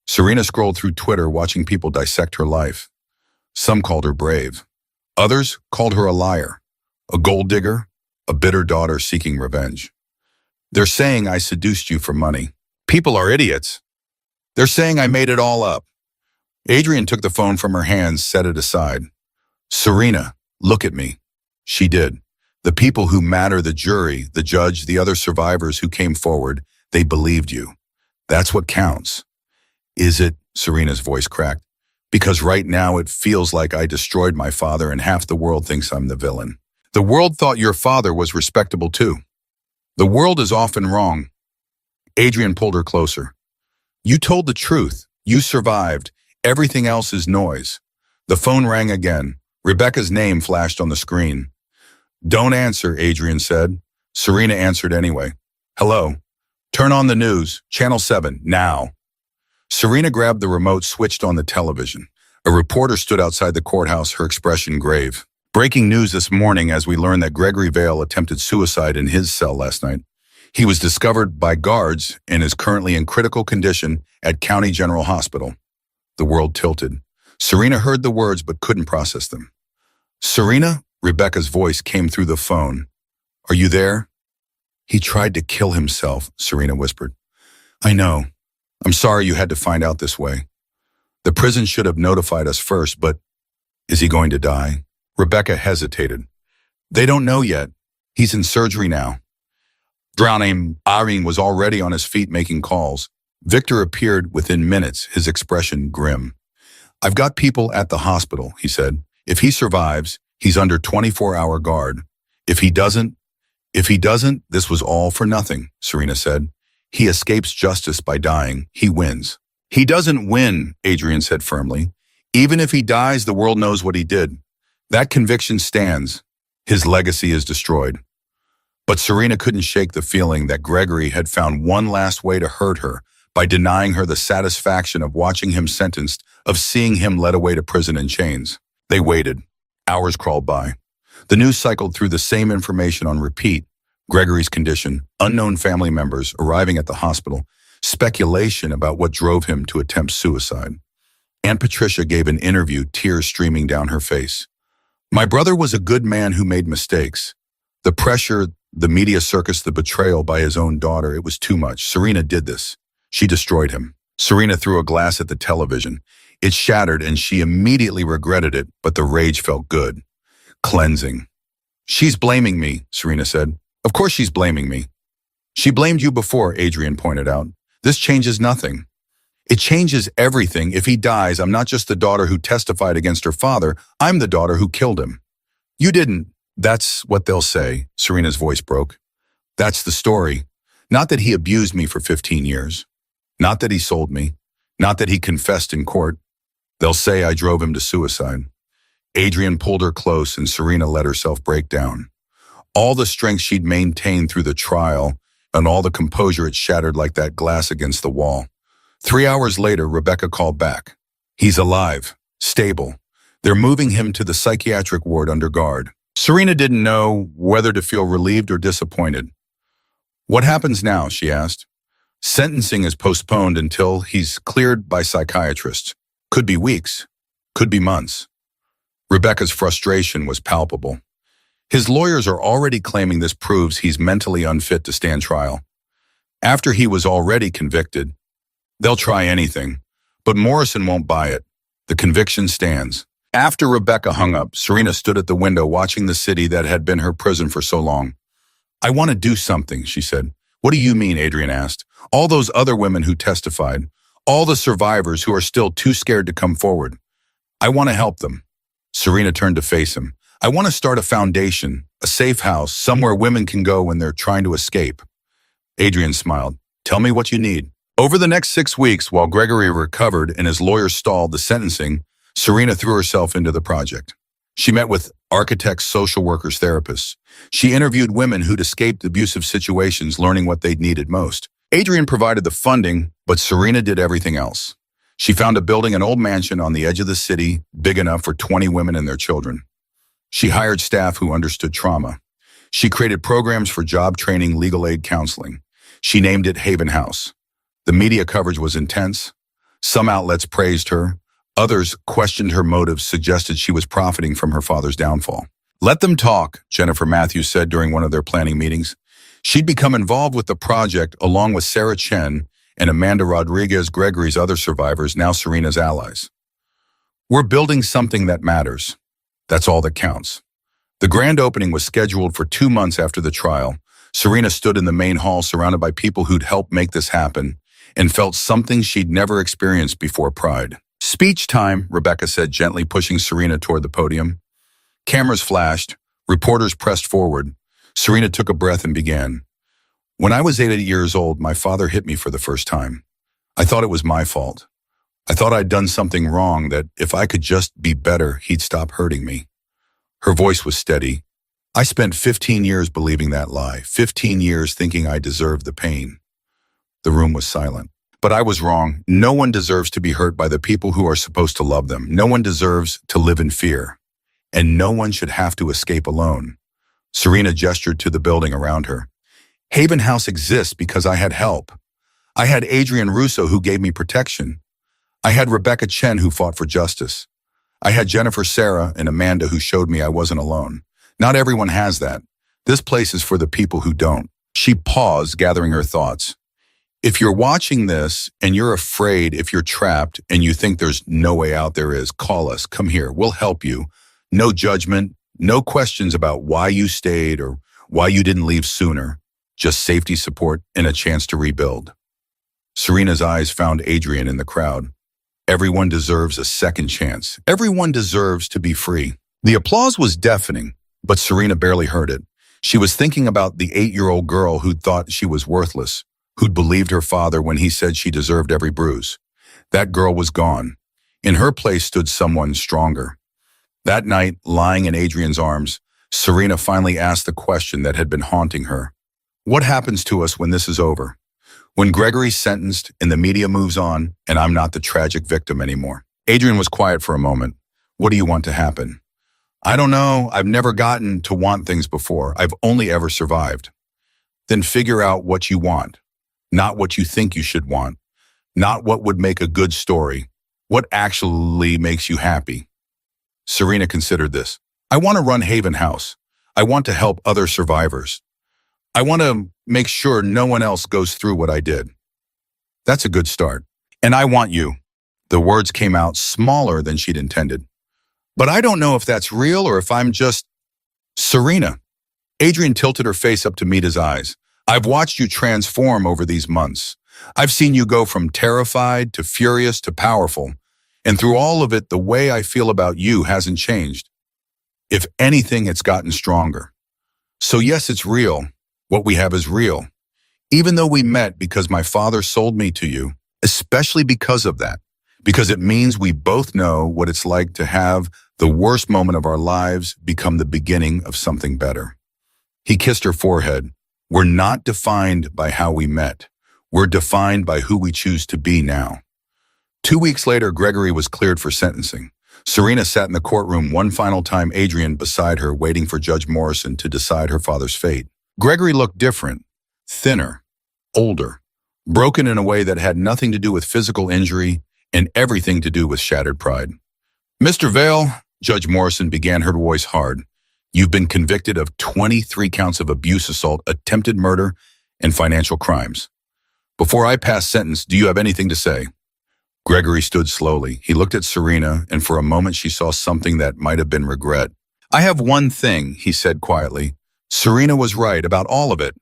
Serena scrolled through Twitter, watching people dissect her life. Some called her brave. Others called her a liar, a gold digger, a bitter daughter seeking revenge. They're saying I seduced you for money. People are idiots. They're saying I made it all up. Adrian took the phone from her hands, set it aside. Serena, look at me. She did. The people who matter, the jury, the judge, the other survivors who came forward, they believed you. That's what counts. Is it? Serena's voice cracked. Because right now it feels like I destroyed my father and half the world thinks I'm the villain. The world thought your father was respectable too. The world is often wrong. Adrian pulled her closer. You told the truth. You survived. Everything else is noise. The phone rang again. Rebecca's name flashed on the screen. Don't answer, Adrian said. Serena answered anyway. Hello. Turn on the news. Channel 7, now. Serena grabbed the remote, switched on the television. A reporter stood outside the courthouse, her expression grave. Breaking news this morning as we learn that Gregory Vale attempted suicide in his cell last night. He was discovered by guards and is currently in critical condition at County General Hospital. The world tilted. Serena heard the words but couldn't process them. Serena? Rebecca's voice came through the phone. Are you there? He tried to kill himself, Serena whispered. I know. I'm sorry you had to find out this way. The prison should have notified us first, but is he going to die? Rebecca hesitated. They don't know yet. He's in surgery now. Drowning Irene was already on his feet making calls. Victor appeared within minutes, his expression grim. I've got people at the hospital, he said. If he survives, he's under 24-hour guard. If he doesn't, this was all for nothing, Serena said. He escapes justice by dying. He wins. He doesn't win, Adrian said firmly. Even if he dies, the world knows what he did. That conviction stands. His legacy is destroyed. But Serena couldn't shake the feeling that Gregory had found one last way to hurt her by denying her the satisfaction of watching him sentenced, of seeing him led away to prison in chains. They waited. Hours crawled by. The news cycled through the same information on repeat. Gregory's condition, unknown family members arriving at the hospital, speculation about what drove him to attempt suicide. Aunt Patricia gave an interview, tears streaming down her face. My brother was a good man who made mistakes. The pressure, the media circus, the betrayal by his own daughter, it was too much. Serena did this. She destroyed him. Serena threw a glass at the television. It shattered and she immediately regretted it, but the rage felt good. Cleansing. She's blaming me, Serena said. Of course she's blaming me. She blamed you before, Adrian pointed out. This changes nothing. It changes everything. If he dies, I'm not just the daughter who testified against her father, I'm the daughter who killed him. You didn't. That's what they'll say, Serena's voice broke. That's the story. Not that he abused me for 15 years. Not that he sold me. Not that he confessed in court. They'll say I drove him to suicide. Adrian pulled her close and Serena let herself break down. All the strength she'd maintained through the trial and all the composure it shattered like that glass against the wall. 3 hours later, Rebecca called back. He's alive, stable. They're moving him to the psychiatric ward under guard. Serena didn't know whether to feel relieved or disappointed. What happens now, she asked. Sentencing is postponed until he's cleared by psychiatrists. Could be weeks, could be months. Rebecca's frustration was palpable. His lawyers are already claiming this proves he's mentally unfit to stand trial. After he was already convicted, they'll try anything, but Morrison won't buy it. The conviction stands. After Rebecca hung up, Serena stood at the window watching the city that had been her prison for so long. I want to do something, she said. What do you mean, Adrian asked. All those other women who testified, all the survivors who are still too scared to come forward. I want to help them. Serena turned to face him. I want to start a foundation, a safe house, somewhere women can go when they're trying to escape. Adrian smiled. Tell me what you need. Over the next 6 weeks, while Gregory recovered and his lawyers stalled the sentencing, Serena threw herself into the project. She met with architects, social workers, therapists. She interviewed women who'd escaped abusive situations, learning what they'd needed most. Adrian provided the funding, but Serena did everything else. She found a building, an old mansion on the edge of the city, big enough for 20 women and their children. She hired staff who understood trauma. She created programs for job training, legal aid counseling. She named it Haven House. The media coverage was intense. Some outlets praised her. Others questioned her motives, suggested she was profiting from her father's downfall. Let them talk, Jennifer Matthews said during one of their planning meetings. She'd become involved with the project along with Sarah Chen and Amanda Rodriguez, Gregory's other survivors, now Serena's allies. We're building something that matters. That's all that counts. The grand opening was scheduled for 2 months after the trial. Serena stood in the main hall surrounded by people who'd helped make this happen and felt something she'd never experienced before: pride. "Speech time," Rebecca said, gently pushing Serena toward the podium. Cameras flashed. Reporters pressed forward. Serena took a breath and began. "When I was 8 years old, my father hit me for the first time. I thought it was my fault. I thought I'd done something wrong, that if I could just be better, he'd stop hurting me." Her voice was steady. "I spent 15 years believing that lie, 15 years thinking I deserved the pain." The room was silent. "But I was wrong. No one deserves to be hurt by the people who are supposed to love them. No one deserves to live in fear. And no one should have to escape alone." Serena gestured to the building around her. "Haven House exists because I had help. I had Adrian Russo who gave me protection. I had Rebecca Chen who fought for justice. I had Jennifer, Sarah, and Amanda who showed me I wasn't alone. Not everyone has that. This place is for the people who don't." She paused, gathering her thoughts. "If you're watching this and you're afraid, if you're trapped and you think there's no way out, there is, call us. Come here. We'll help you. No judgment, no questions about why you stayed or why you didn't leave sooner. Just safety, support, and a chance to rebuild." Serena's eyes found Adrian in the crowd. "Everyone deserves a second chance. Everyone deserves to be free." The applause was deafening, but Serena barely heard it. She was thinking about the 8-year-old girl who'd thought she was worthless, who'd believed her father when he said she deserved every bruise. That girl was gone. In her place stood someone stronger. That night, lying in Adrian's arms, Serena finally asked the question that had been haunting her. What happens to us when this is over? When Gregory's sentenced and the media moves on and I'm not the tragic victim anymore? Adrian was quiet for a moment. "What do you want to happen?" "I don't know. I've never gotten to want things before. I've only ever survived." "Then figure out what you want. Not what you think you should want. Not what would make a good story. What actually makes you happy." Serena considered this. "I want to run Haven House. I want to help other survivors. I want to make sure no one else goes through what I did." "That's a good start. And I want you." The words came out smaller than she'd intended. "But I don't know if that's real or if I'm just..." "Serena." Adrian tilted her face up to meet his eyes. "I've watched you transform over these months. I've seen you go from terrified to furious to powerful. And through all of it, the way I feel about you hasn't changed. If anything, it's gotten stronger. So yes, it's real. What we have is real. Even though we met because my father sold me to you, especially because of that, because it means we both know what it's like to have the worst moment of our lives become the beginning of something better." He kissed her forehead. "We're not defined by how we met. We're defined by who we choose to be now." 2 weeks later, Gregory was cleared for sentencing. Serena sat in the courtroom one final time, Adrian beside her, waiting for Judge Morrison to decide her father's fate. Gregory looked different, thinner, older, broken in a way that had nothing to do with physical injury and everything to do with shattered pride. "Mr. Vale," Judge Morrison began, her voice hard, "you've been convicted of 23 counts of abuse, assault, attempted murder, and financial crimes. Before I pass sentence, do you have anything to say?" Gregory stood slowly. He looked at Serena, and for a moment she saw something that might have been regret. "I have one thing," he said quietly. "Serena was right about all of it.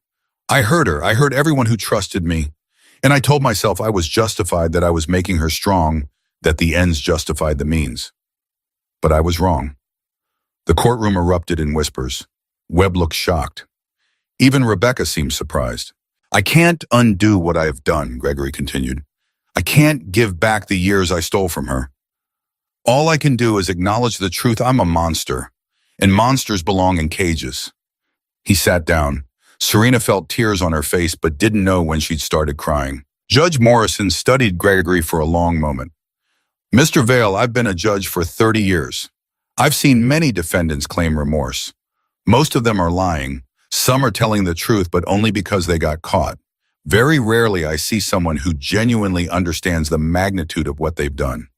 I heard her. I heard everyone who trusted me. And I told myself I was justified, that I was making her strong, that the ends justified the means. But I was wrong." The courtroom erupted in whispers. Webb looked shocked. Even Rebecca seemed surprised. "I can't undo what I have done," Gregory continued. "I can't give back the years I stole from her. All I can do is acknowledge the truth. I'm a monster, and monsters belong in cages." He sat down. Serena felt tears on her face but didn't know when she'd started crying. Judge Morrison studied Gregory for a long moment. "Mr. Vale, I've been a judge for 30 years. I've seen many defendants claim remorse. Most of them are lying. Some are telling the truth, but only because they got caught. Very rarely I see someone who genuinely understands the magnitude of what they've done."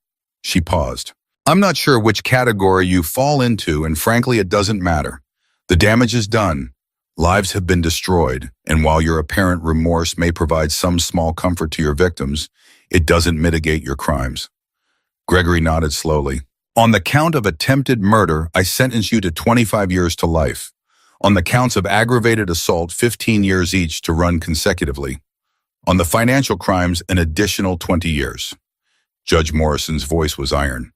She paused. "I'm not sure which category you fall into, and frankly, it doesn't matter. The damage is done. Lives have been destroyed, and while your apparent remorse may provide some small comfort to your victims, it doesn't mitigate your crimes." Gregory nodded slowly. On the count of attempted murder, I sentence you to 25 years to life. On the counts of aggravated assault, 15 years each to run consecutively. On the financial crimes, an additional 20 years. Judge Morrison's voice was iron.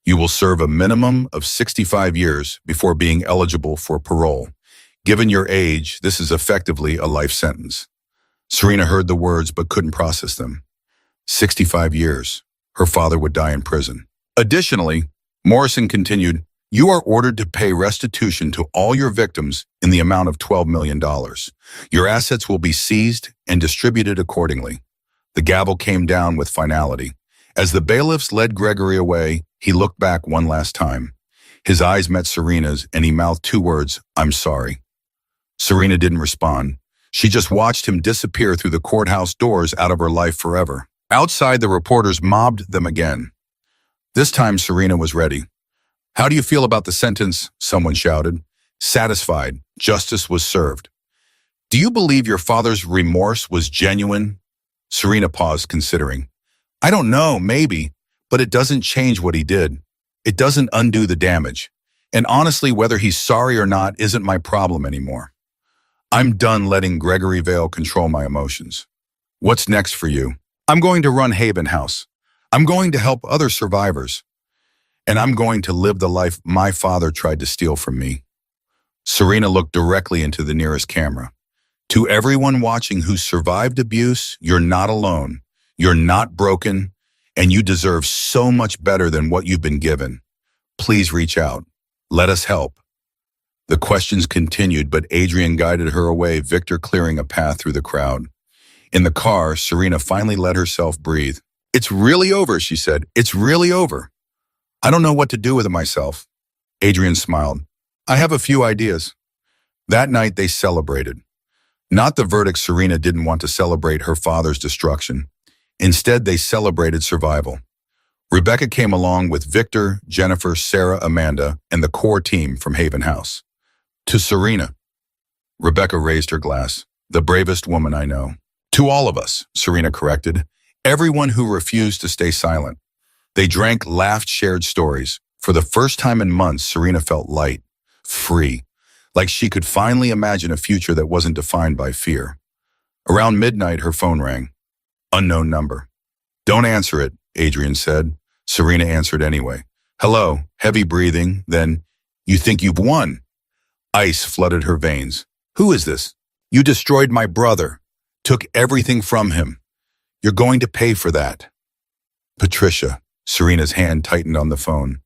You will serve a minimum of 65 years before being eligible for parole. Given your age, this is effectively a life sentence. Serena heard the words but couldn't process them. 65 years. Her father would die in prison. Additionally, Morrison continued, you are ordered to pay restitution to all your victims in the amount of $12 million. Your assets will be seized and distributed accordingly. The gavel came down with finality. As the bailiffs led Gregory away, he looked back one last time. His eyes met Serena's and he mouthed two words, I'm sorry. Serena didn't respond. She just watched him disappear through the courthouse doors out of her life forever. Outside, the reporters mobbed them again. This time, Serena was ready. How do you feel about the sentence? Someone shouted. Satisfied. Justice was served. Do you believe your father's remorse was genuine? Serena paused, considering. I don't know, maybe, but it doesn't change what he did. It doesn't undo the damage. And honestly, whether he's sorry or not isn't my problem anymore. I'm done letting Gregory Vale control my emotions. What's next for you? I'm going to run Haven House. I'm going to help other survivors. And I'm going to live the life my father tried to steal from me. Serena looked directly into the nearest camera. To everyone watching who survived abuse, you're not alone. You're not broken, and you deserve so much better than what you've been given. Please reach out. Let us help. The questions continued, but Adrian guided her away, Victor clearing a path through the crowd. In the car, Serena finally let herself breathe. It's really over, she said. It's really over. I don't know what to do with it myself. Adrian smiled. I have a few ideas. That night they celebrated. Not the verdict. Serena didn't want to celebrate her father's destruction. Instead, they celebrated survival. Rebecca came along with Victor, Jennifer, Sarah, Amanda, and the core team from Haven House. To Serena. Rebecca raised her glass. The bravest woman I know. To all of us, Serena corrected. Everyone who refused to stay silent. They drank, laughed, shared stories. For the first time in months, Serena felt light, free, like she could finally imagine a future that wasn't defined by fear. Around midnight, her phone rang. Unknown number. Don't answer it, Adrian said. Serena answered anyway. Hello, heavy breathing, then, you think you've won? Ice flooded her veins. Who is this? You destroyed my brother, took everything from him. You're going to pay for that. Patricia. Serena's hand tightened on the phone.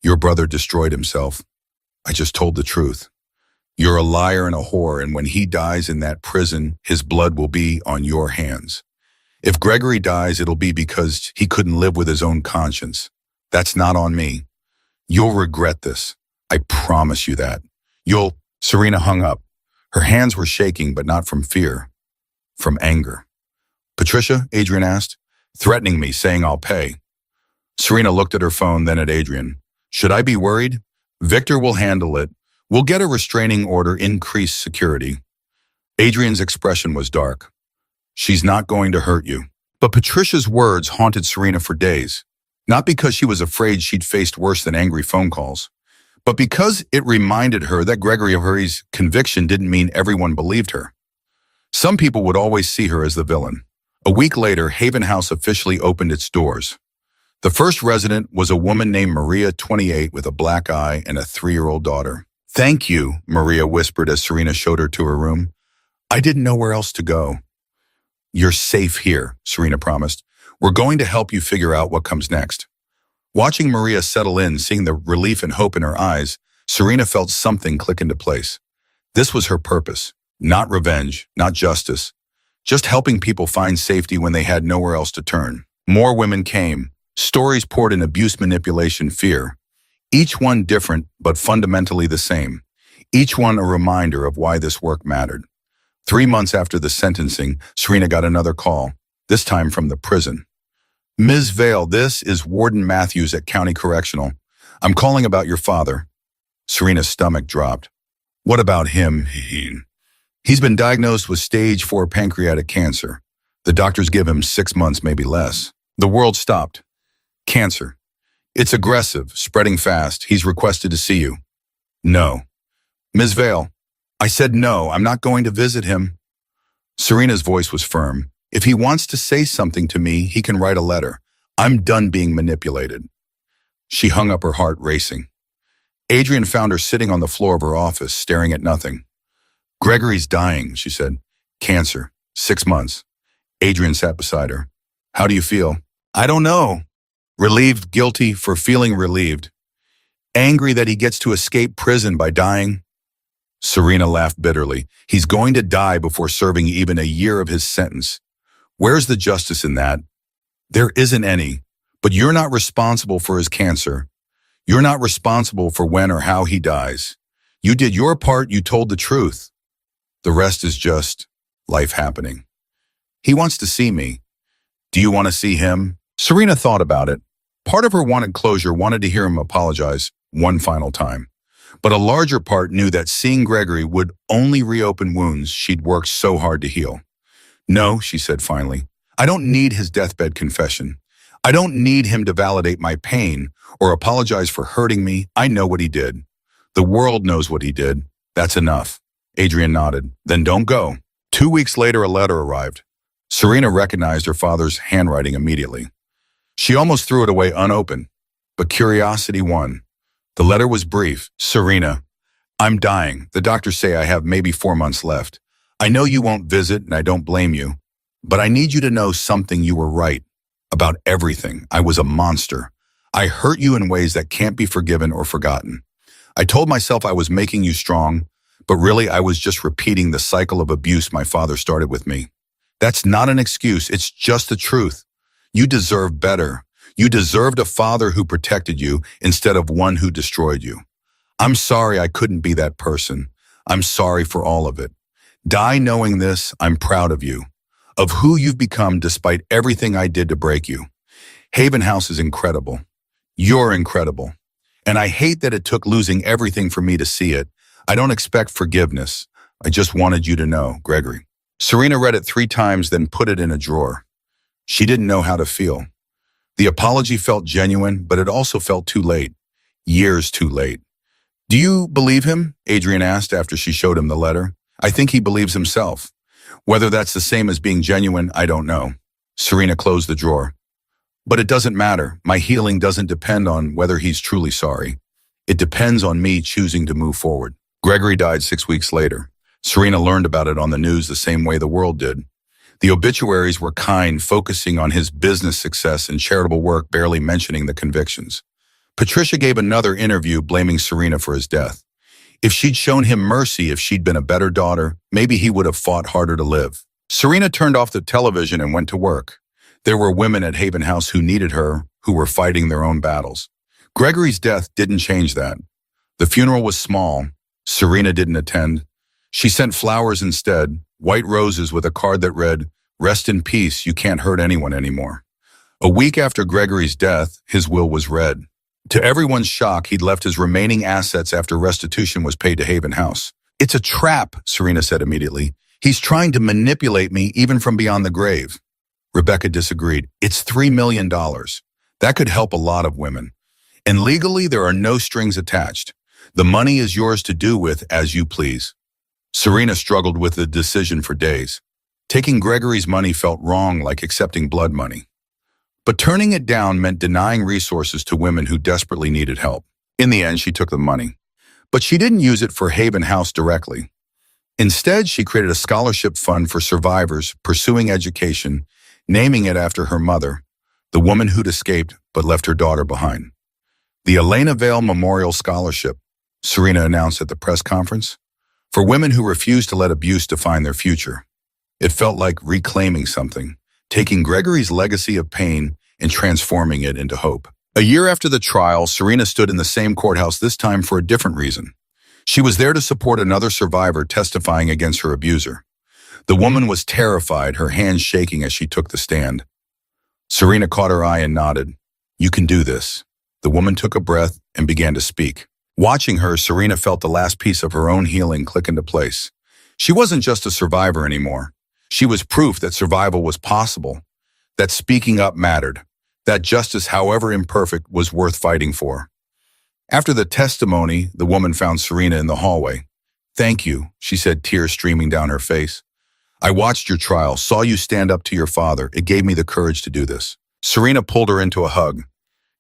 Your brother destroyed himself. I just told the truth. You're a liar and a whore, and when he dies in that prison, his blood will be on your hands. If Gregory dies, it'll be because he couldn't live with his own conscience. That's not on me. You'll regret this. I promise you that. Serena hung up. Her hands were shaking, but not from fear, from anger. Patricia, Adrian asked, threatening me, saying I'll pay. Serena looked at her phone, then at Adrian. Should I be worried? Victor will handle it. We'll get a restraining order, increase security. Adrian's expression was dark. She's not going to hurt you. But Patricia's words haunted Serena for days. Not because she was afraid she'd faced worse than angry phone calls, but because it reminded her that Gregory's conviction didn't mean everyone believed her. Some people would always see her as the villain. A week later, Haven House officially opened its doors. The first resident was a woman named Maria, 28, with a black eye and a 3-year-old daughter. Thank you, Maria whispered as Serena showed her to her room. I didn't know where else to go. You're safe here, Serena promised. We're going to help you figure out what comes next. Watching Maria settle in, seeing the relief and hope in her eyes, Serena felt something click into place. This was her purpose. Not revenge, not justice. Just helping people find safety when they had nowhere else to turn. More women came. Stories poured in abuse, manipulation, fear. Each one different, but fundamentally the same. Each one a reminder of why this work mattered. 3 months after the sentencing, Serena got another call, this time from the prison. Ms. Vale, this is Warden Matthews at County Correctional. I'm calling about your father. Serena's stomach dropped. What about him? He's been diagnosed with stage 4 pancreatic cancer. The doctors give him 6 months, maybe less. The world stopped. Cancer. It's aggressive, spreading fast. He's requested to see you. No. Ms. Vale. I said no, I'm not going to visit him. Serena's voice was firm. If he wants to say something to me, he can write a letter. I'm done being manipulated. She hung up, her heart racing. Adrian found her sitting on the floor of her office, staring at nothing. Gregory's dying, she said. Cancer. 6 months. Adrian sat beside her. How do you feel? I don't know. Relieved, guilty for feeling relieved. Angry that he gets to escape prison by dying. Serena laughed bitterly. He's going to die before serving even a year of his sentence. Where's the justice in that? There isn't any. But you're not responsible for his cancer. You're not responsible for when or how he dies. You did your part, you told the truth. The rest is just life happening. He wants to see me. Do you want to see him? Serena thought about it. Part of her wanted closure, wanted to hear him apologize one final time. But a larger part knew that seeing Gregory would only reopen wounds she'd worked so hard to heal. No, she said finally. I don't need his deathbed confession. I don't need him to validate my pain or apologize for hurting me. I know what he did. The world knows what he did. That's enough. Adrian nodded. Then don't go. 2 weeks later, a letter arrived. Serena recognized her father's handwriting immediately. She almost threw it away unopened, but curiosity won. The letter was brief. Serena, I'm dying. The doctors say I have maybe 4 months left. I know you won't visit, and I don't blame you, but I need you to know something. You were right about everything. I was a monster. I hurt you in ways that can't be forgiven or forgotten. I told myself I was making you strong, but really I was just repeating the cycle of abuse my father started with me. That's not an excuse. It's just the truth. You deserve better. You deserved a father who protected you instead of one who destroyed you. I'm sorry I couldn't be that person. I'm sorry for all of it. Die knowing this. I'm proud of you, of who you've become despite everything I did to break you. Haven House is incredible. You're incredible. And I hate that it took losing everything for me to see it. I don't expect forgiveness. I just wanted you to know, Gregory. Serena read it 3 times, then put it in a drawer. She didn't know how to feel. The apology felt genuine, but it also felt too late. Years too late. Do you believe him? Adrian asked after she showed him the letter. I think he believes himself. Whether that's the same as being genuine, I don't know. Serena closed the drawer. But it doesn't matter. My healing doesn't depend on whether he's truly sorry. It depends on me choosing to move forward. Gregory died 6 weeks later. Serena learned about it on the news the same way the world did. The obituaries were kind, focusing on his business success and charitable work, barely mentioning the convictions. Patricia gave another interview blaming Serena for his death. If she'd shown him mercy, if she'd been a better daughter, maybe he would have fought harder to live. Serena turned off the television and went to work. There were women at Haven House who needed her, who were fighting their own battles. Gregory's death didn't change that. The funeral was small. Serena didn't attend. She sent flowers instead, white roses with a card that read, "Rest in peace, you can't hurt anyone anymore." A week after Gregory's death, his will was read. To everyone's shock, he'd left his remaining assets after restitution was paid to Haven House. It's a trap, Serena said immediately. He's trying to manipulate me even from beyond the grave. Rebecca disagreed. It's $3 million. That could help a lot of women. And legally, there are no strings attached. The money is yours to do with as you please. Serena struggled with the decision for days. Taking Gregory's money felt wrong, like accepting blood money. But turning it down meant denying resources to women who desperately needed help. In the end, she took the money. But she didn't use it for Haven House directly. Instead, she created a scholarship fund for survivors pursuing education, naming it after her mother, the woman who'd escaped but left her daughter behind. The Elena Vale Memorial Scholarship, Serena announced at the press conference, for women who refused to let abuse define their future. It felt like reclaiming something, taking Gregory's legacy of pain and transforming it into hope. A year after the trial, Serena stood in the same courthouse, this time for a different reason. She was there to support another survivor testifying against her abuser. The woman was terrified, her hands shaking as she took the stand. Serena caught her eye and nodded. You can do this. The woman took a breath and began to speak. Watching her, Serena felt the last piece of her own healing click into place. She wasn't just a survivor anymore. She was proof that survival was possible, that speaking up mattered, that justice, however imperfect, was worth fighting for. After the testimony, the woman found Serena in the hallway. "Thank you," she said, tears streaming down her face. "I watched your trial, saw you stand up to your father. It gave me the courage to do this." Serena pulled her into a hug.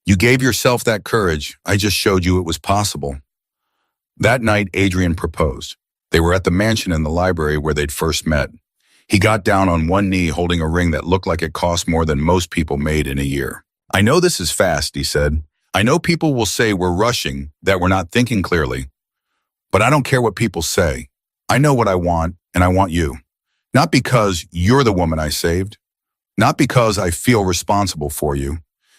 "You gave yourself that courage. I just showed you it was possible." That night, Adrian proposed. They were at the mansion in the library where they'd first met. He got down on one knee holding a ring that looked like it cost more than most people made in a year. "I know this is fast," he said. "I know people will say we're rushing, that we're not thinking clearly. But I don't care what people say. I know what I want, and I want you. Not because you're the woman I saved. Not because I feel responsible for you.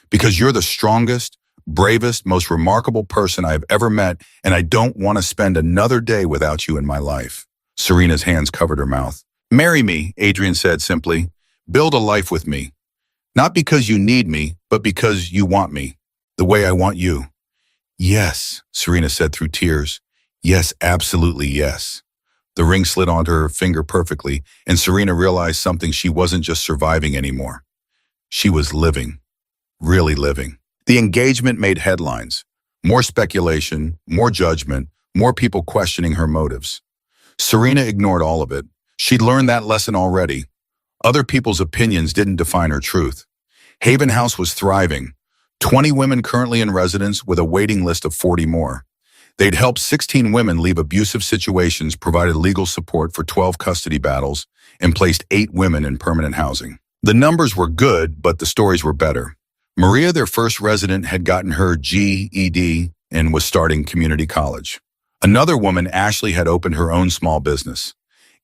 Because you're the strongest, bravest, most remarkable person I've ever met, and I don't want to spend another day without you in my life." Serena's hands covered her mouth. "Marry me," Adrian said simply. "Build a life with me. Not because you need me, but because you want me. The way I want you." "Yes," Serena said through tears. "Yes, absolutely yes." The ring slid onto her finger perfectly, and Serena realized something: she wasn't just surviving anymore. She was living. Really living. The engagement made headlines. More speculation, more judgment, more people questioning her motives. Serena ignored all of it. She'd learned that lesson already. Other people's opinions didn't define her truth. Haven House was thriving. 20 women currently in residence with a waiting list of 40 more. They'd helped 16 women leave abusive situations, provided legal support for 12 custody battles, and placed 8 women in permanent housing. The numbers were good, but the stories were better. Maria, their first resident, had gotten her GED and was starting community college. Another woman, Ashley, had opened her own small business.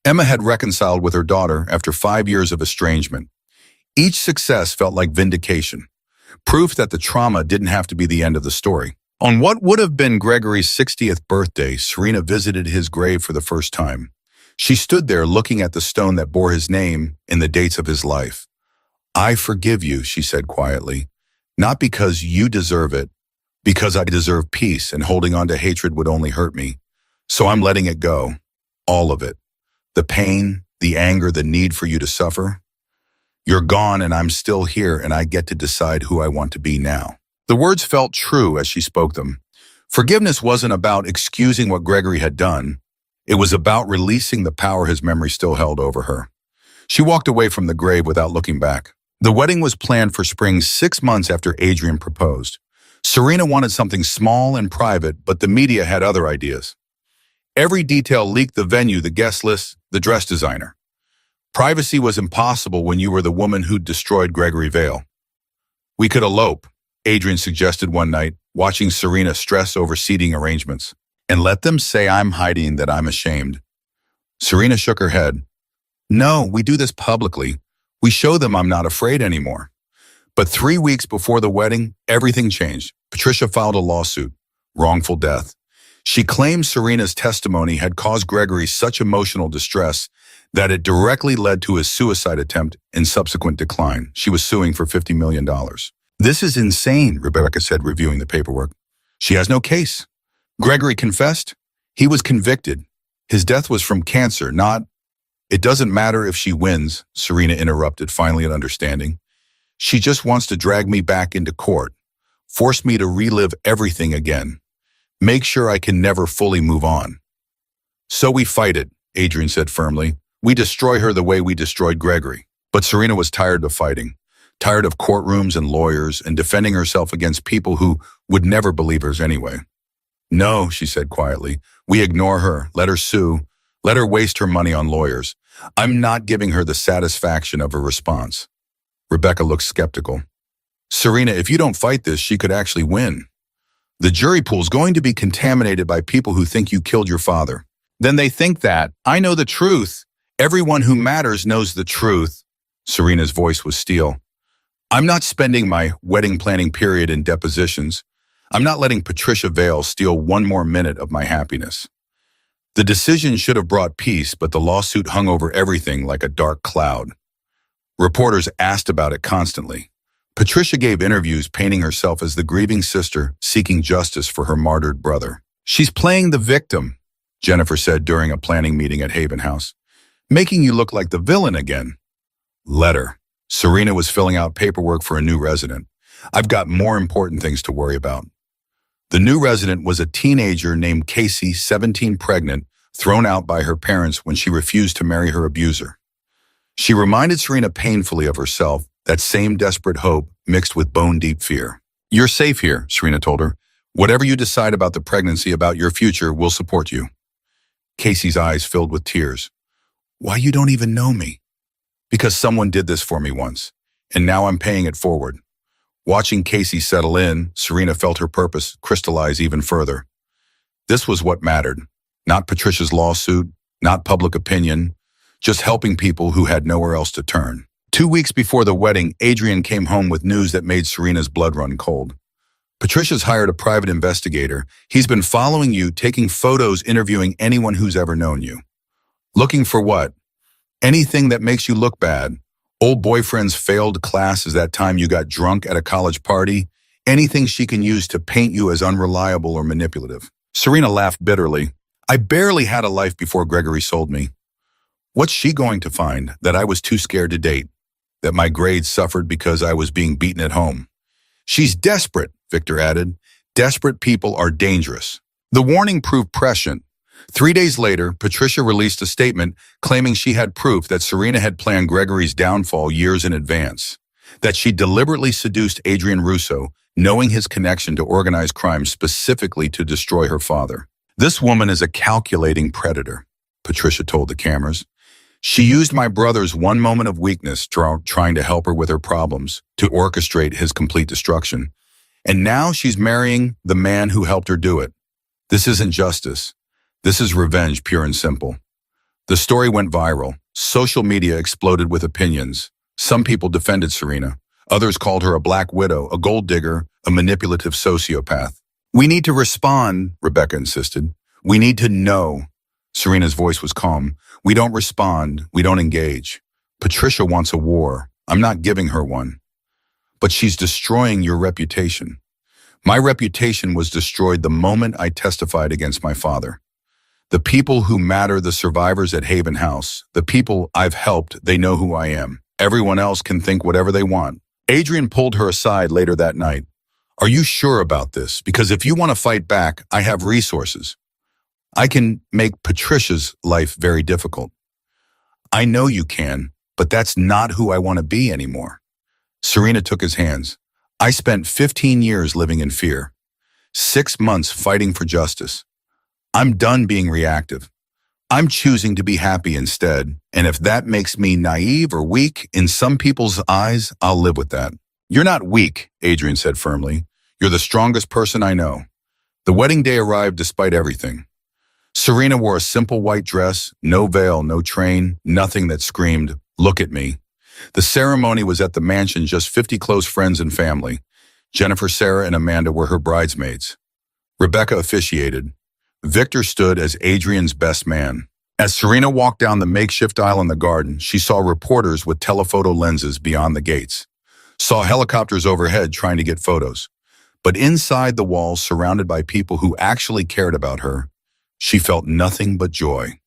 Emma had reconciled with her daughter after 5 years of estrangement. Each success felt like vindication, proof that the trauma didn't have to be the end of the story. On what would have been Gregory's 60th birthday, Serena visited his grave for the first time. She stood there looking at the stone that bore his name and the dates of his life. "I forgive you," she said quietly, "not because you deserve it, because I deserve peace, and holding on to hatred would only hurt me. So I'm letting it go. All of it. The pain, the anger, the need for you to suffer. You're gone and I'm still here, and I get to decide who I want to be now." The words felt true as she spoke them. Forgiveness wasn't about excusing what Gregory had done. It was about releasing the power his memory still held over her. She walked away from the grave without looking back. The wedding was planned for spring, 6 months after Adrian proposed. Serena wanted something small and private, but the media had other ideas. Every detail leaked: the venue, the guest list, the dress designer. Privacy was impossible when you were the woman who'd destroyed Gregory Vale. "We could elope," Adrian suggested one night, watching Serena stress over seating arrangements. "And let them say I'm hiding, that I'm ashamed." Serena shook her head. "No, we do this publicly. We show them I'm not afraid anymore." But 3 weeks before the wedding, everything changed. Patricia filed a lawsuit. Wrongful death. She claimed Serena's testimony had caused Gregory such emotional distress that it directly led to his suicide attempt and subsequent decline. She was suing for $50 million. "This is insane," Rebecca said, reviewing the paperwork. "She has no case. Gregory confessed. He was convicted. His death was from cancer, not—" "It doesn't matter if she wins," Serena interrupted, finally at understanding. "She just wants to drag me back into court, force me to relive everything again, make sure I can never fully move on." "So we fight it," Adrian said firmly. "We destroy her the way we destroyed Gregory." But Serena was tired of fighting. Tired of courtrooms and lawyers and defending herself against people who would never believe hers anyway. "No," she said quietly. "We ignore her, let her sue, let her waste her money on lawyers. I'm not giving her the satisfaction of a response." Rebecca looked skeptical. "Serena, if you don't fight this, she could actually win. The jury pool's going to be contaminated by people who think you killed your father. Then they think that I know the truth. Everyone who matters knows the truth." Serena's voice was steel. "I'm not spending my wedding planning period in depositions. I'm not letting Patricia Vale steal one more minute of my happiness." The decision should have brought peace, but the lawsuit hung over everything like a dark cloud. Reporters asked about it constantly. Patricia gave interviews painting herself as the grieving sister seeking justice for her martyred brother. "She's playing the victim," Jennifer said during a planning meeting at Haven House. "Making you look like the villain again." "Let her." Serena was filling out paperwork for a new resident. I've got more important things to worry about. The new resident was a teenager named Casey, 17, pregnant, thrown out by her parents when she refused to marry her abuser. She reminded Serena painfully of herself, that same desperate hope mixed with bone-deep fear. "You're safe here," Serena told her. "Whatever you decide about the pregnancy, about your future, we'll support you." Casey's eyes filled with tears. "Why, you don't even know me." "Because someone did this for me once, and now I'm paying it forward." Watching Casey settle in, Serena felt her purpose crystallize even further. This was what mattered. Not Patricia's lawsuit, not public opinion, just helping people who had nowhere else to turn. 2 weeks before the wedding, Adrian came home with news that made Serena's blood run cold. "Patricia's hired a private investigator. He's been following you, taking photos, interviewing anyone who's ever known you." "Looking for what?" "Anything that makes you look bad. Old boyfriend's failed classes, that time you got drunk at a college party. Anything she can use to paint you as unreliable or manipulative." Serena laughed bitterly. "I barely had a life before Gregory sold me. What's she going to find? That I was too scared to date? That my grades suffered because I was being beaten at home?" "She's desperate," Victor added. "Desperate people are dangerous." The warning proved prescient. 3 days later, Patricia released a statement claiming she had proof that Serena had planned Gregory's downfall years in advance, that she deliberately seduced Adrian Russo, knowing his connection to organized crime specifically to destroy her father. "This woman is a calculating predator," Patricia told the cameras. "She used my brother's one moment of weakness, trying to help her with her problems, to orchestrate his complete destruction. And now she's marrying the man who helped her do it. This isn't justice. This is revenge, pure and simple." The story went viral. Social media exploded with opinions. Some people defended Serena. Others called her a black widow, a gold digger, a manipulative sociopath. "We need to respond," Rebecca insisted. "We need to know." Serena's voice was calm. "We don't respond. We don't engage. Patricia wants a war. I'm not giving her one. But she's destroying your reputation. My reputation was destroyed the moment I testified against my father. The people who matter, the survivors at Haven House, the people I've helped, they know who I am. Everyone else can think whatever they want." Adrian pulled her aside later that night. "Are you sure about this? Because if you want to fight back, I have resources. I can make Patricia's life very difficult." "I know you can, but that's not who I want to be anymore." Serena took his hands. "I spent 15 years living in fear. 6 months fighting for justice. I'm done being reactive. I'm choosing to be happy instead. And if that makes me naive or weak in some people's eyes, I'll live with that." "You're not weak," Adrian said firmly. "You're the strongest person I know." The wedding day arrived despite everything. Serena wore a simple white dress, no veil, no train, nothing that screamed, "Look at me." The ceremony was at the mansion, just 50 close friends and family. Jennifer, Sarah, and Amanda were her bridesmaids. Rebecca officiated. Victor stood as Adrian's best man. As Serena walked down the makeshift aisle in the garden, she saw reporters with telephoto lenses beyond the gates, saw helicopters overhead trying to get photos. But inside the walls, surrounded by people who actually cared about her, she felt nothing but joy.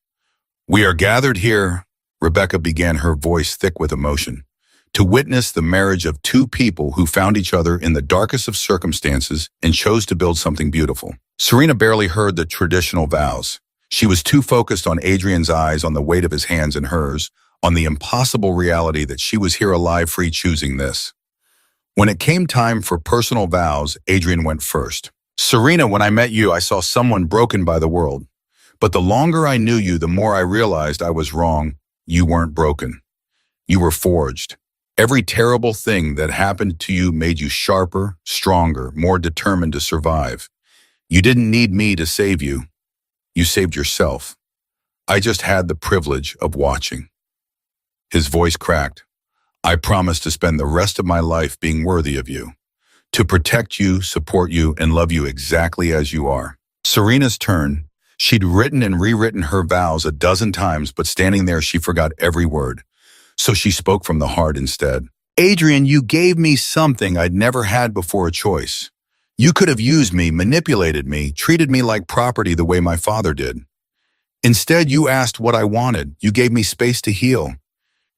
"We are gathered here," Rebecca began, her voice thick with emotion, "to witness the marriage of two people who found each other in the darkest of circumstances and chose to build something beautiful." Serena barely heard the traditional vows. She was too focused on Adrian's eyes, on the weight of his hands in hers, on the impossible reality that she was here alive, free, choosing this. When it came time for personal vows, Adrian went first. "Serena, when I met you, I saw someone broken by the world. But the longer I knew you, the more I realized I was wrong. You weren't broken. You were forged. Every terrible thing that happened to you made you sharper, stronger, more determined to survive. You didn't need me to save you. You saved yourself. I just had the privilege of watching." His voice cracked. "I promise to spend the rest of my life being worthy of you, to protect you, support you, and love you exactly as you are." Serena's turn. She'd written and rewritten her vows a dozen times, but standing there, she forgot every word. So she spoke from the heart instead. "Adrian, you gave me something I'd never had before, a choice. You could have used me, manipulated me, treated me like property the way my father did. Instead, you asked what I wanted. You gave me space to heal.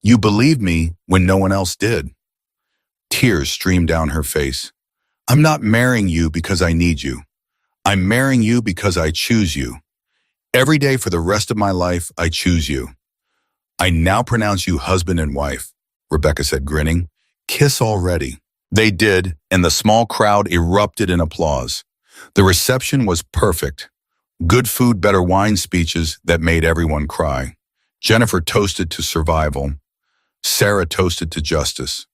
You believed me when no one else did. Tears streamed down her face. I'm not marrying you because I need you. I'm marrying you because I choose you. Every day for the rest of my life, I choose you. I now pronounce you husband and wife, Rebecca said, grinning. Kiss already. They did, and the small crowd erupted in applause. The reception was perfect. Good food, better wine speeches that made everyone cry. Jennifer toasted to survival. Sarah toasted to justice.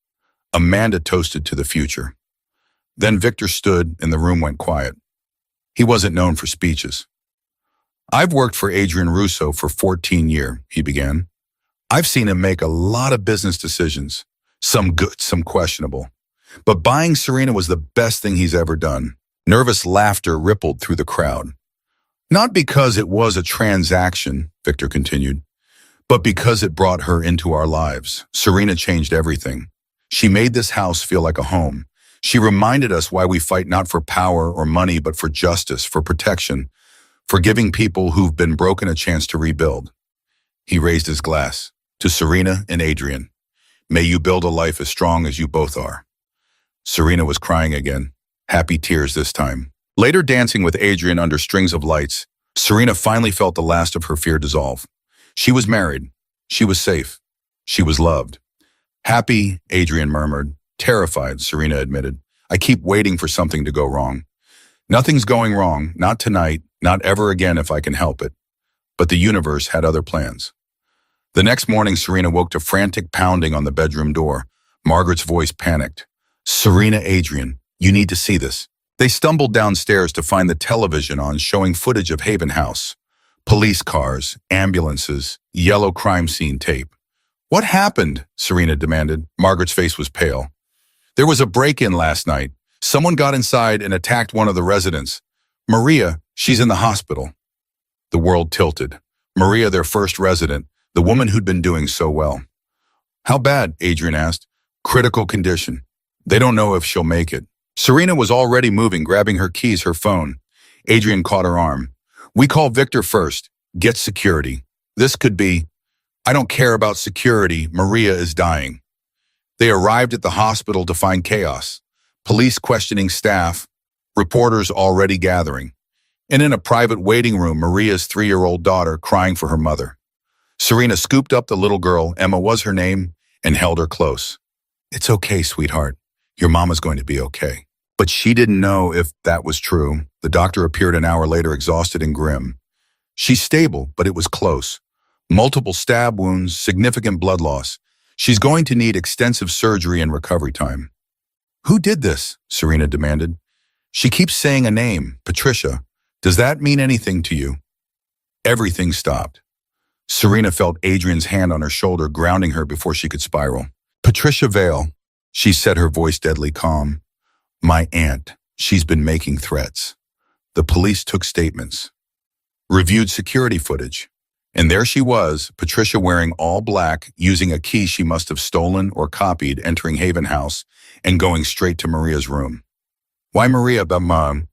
Amanda toasted to the future. Then Victor stood and the room went quiet. He wasn't known for speeches. I've worked for Adrian Russo for 14 years, he began. I've seen him make a lot of business decisions, some good, some questionable. But buying Serena was the best thing he's ever done. Nervous laughter rippled through the crowd. Not because it was a transaction, Victor continued, but because it brought her into our lives. Serena changed everything. She made this house feel like a home. She reminded us why we fight not for power or money, but for justice, for protection, for giving people who've been broken a chance to rebuild. He raised his glass. To Serena and Adrian, may you build a life as strong as you both are. Serena was crying again, happy tears this time. Later dancing with Adrian under strings of lights, Serena finally felt the last of her fear dissolve. She was married. She was safe. She was loved. Happy, Adrian murmured. Terrified, Serena admitted. I keep waiting for something to go wrong. Nothing's going wrong, not tonight, not ever again if I can help it. But the universe had other plans. The next morning, Serena woke to frantic pounding on the bedroom door. Margaret's voice panicked. Serena, Adrian, you need to see this. They stumbled downstairs to find the television on showing footage of Haven House. Police cars, ambulances, yellow crime scene tape. What happened? Serena demanded. Margaret's face was pale. There was a break-in last night. Someone got inside and attacked one of the residents. Maria, she's in the hospital. The world tilted. Maria, their first resident, the woman who'd been doing so well. How bad? Adrian asked. Critical condition. They don't know if she'll make it. Serena was already moving, grabbing her keys, her phone. Adrian caught her arm. We call Victor first. Get security. This could be. I don't care about security. Maria is dying. They arrived at the hospital to find chaos. Police questioning staff. Reporters already gathering. And in a private waiting room, Maria's 3-year-old daughter crying for her mother. Serena scooped up the little girl, Emma was her name, and held her close. It's okay, sweetheart. Your mama's going to be okay. But she didn't know if that was true. The doctor appeared an hour later, exhausted and grim. She's stable, but it was close. Multiple stab wounds, significant blood loss. She's going to need extensive surgery and recovery time. Who did this? Serena demanded. She keeps saying a name, Patricia. Does that mean anything to you? Everything stopped. Serena felt Adrian's hand on her shoulder, grounding her before she could spiral. Patricia Vale, she said, her voice deadly calm. My aunt, she's been making threats. The police took statements, reviewed security footage, and there she was, Patricia wearing all black, using a key she must have stolen or copied, entering Haven House and going straight to Maria's room. Why Maria, but Mom?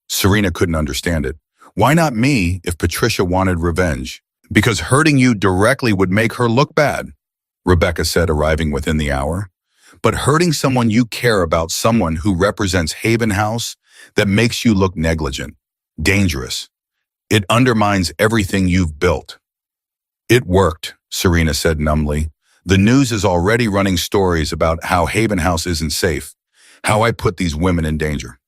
Serena couldn't understand it. Why not me if Patricia wanted revenge? Because hurting you directly would make her look bad, Rebecca said, arriving within the hour. But hurting someone you care about, someone who represents Haven House, that makes you look negligent, dangerous. It undermines everything you've built. It worked, Serena said numbly. The news is already running stories about how Haven House isn't safe, how I put these women in danger.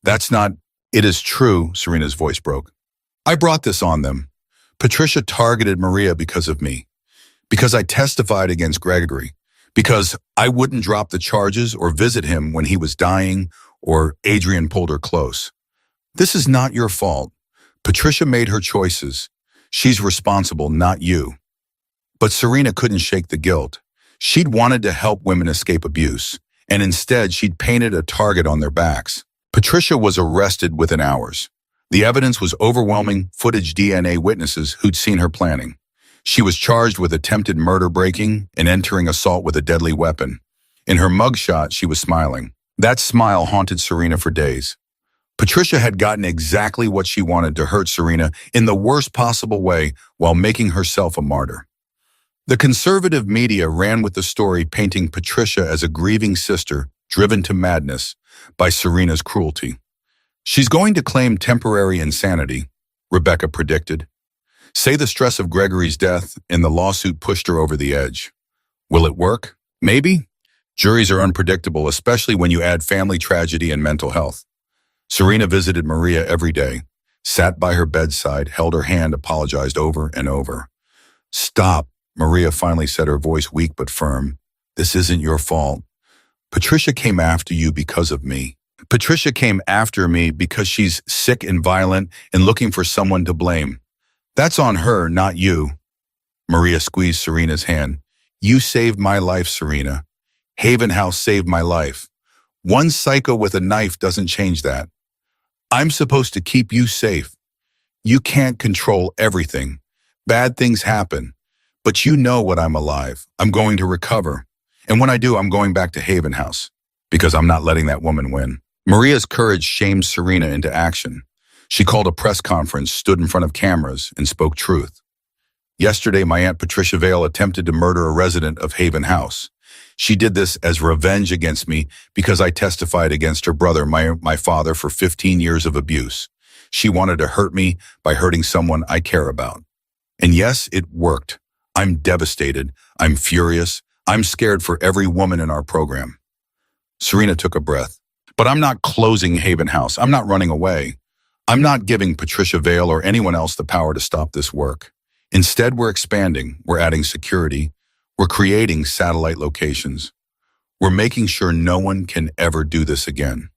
That's not, it is true, Serena's voice broke. I brought this on them. Patricia targeted Maria because of me, because I testified against Gregory, because I wouldn't drop the charges or visit him when he was dying or Adrian pulled her close. This is not your fault. Patricia made her choices. She's responsible, not you. But Serena couldn't shake the guilt. She'd wanted to help women escape abuse, and instead she'd painted a target on their backs. Patricia was arrested within hours. The evidence was overwhelming, footage, DNA witnesses who'd seen her planning. She was charged with attempted murder, breaking, and entering assault with a deadly weapon. In her mugshot, she was smiling. That smile haunted Serena for days. Patricia had gotten exactly what she wanted, to hurt Serena in the worst possible way while making herself a martyr. The conservative media ran with the story, painting Patricia as a grieving sister driven to madness by Serena's cruelty. She's going to claim temporary insanity, Rebecca predicted. Say the stress of Gregory's death and the lawsuit pushed her over the edge. Will it work? Maybe. Juries are unpredictable, especially when you add family tragedy and mental health. Serena visited Maria every day, sat by her bedside, held her hand, apologized over and over. Stop, Maria finally said, her voice weak but firm. This isn't your fault. Patricia came after you because of me. Patricia came after me because she's sick and violent and looking for someone to blame. That's on her, not you. Maria squeezed Serena's hand. You saved my life, Serena. Haven House saved my life. One psycho with a knife doesn't change that. I'm supposed to keep you safe. You can't control everything. Bad things happen. But you know what I'm alive. I'm going to recover. And when I do, I'm going back to Haven House. Because I'm not letting that woman win. Maria's courage shamed Serena into action. She called a press conference, stood in front of cameras, and spoke truth. Yesterday, my Aunt Patricia Vale attempted to murder a resident of Haven House. She did this as revenge against me because I testified against her brother, my father, for 15 years of abuse. She wanted to hurt me by hurting someone I care about. And yes, it worked. I'm devastated. I'm furious. I'm scared for every woman in our program. Serena took a breath. But I'm not closing Haven House. I'm not running away. I'm not giving Patricia Vale or anyone else the power to stop this work. Instead, we're expanding. We're adding security. We're creating satellite locations. We're making sure no one can ever do this again.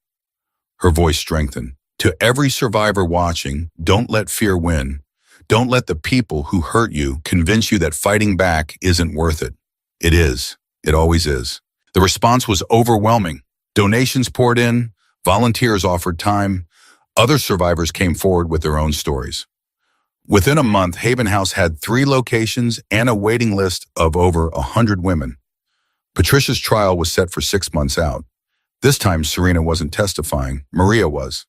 Her voice strengthened. To every survivor watching, don't let fear win. Don't let the people who hurt you convince you that fighting back isn't worth it. It is. It always is. The response was overwhelming. Donations poured in. Volunteers offered time. Other survivors came forward with their own stories. Within a month, Haven House had 3 locations and a waiting list of over 100 women. Patricia's trial was set for 6 months out. This time, Serena wasn't testifying. Maria was.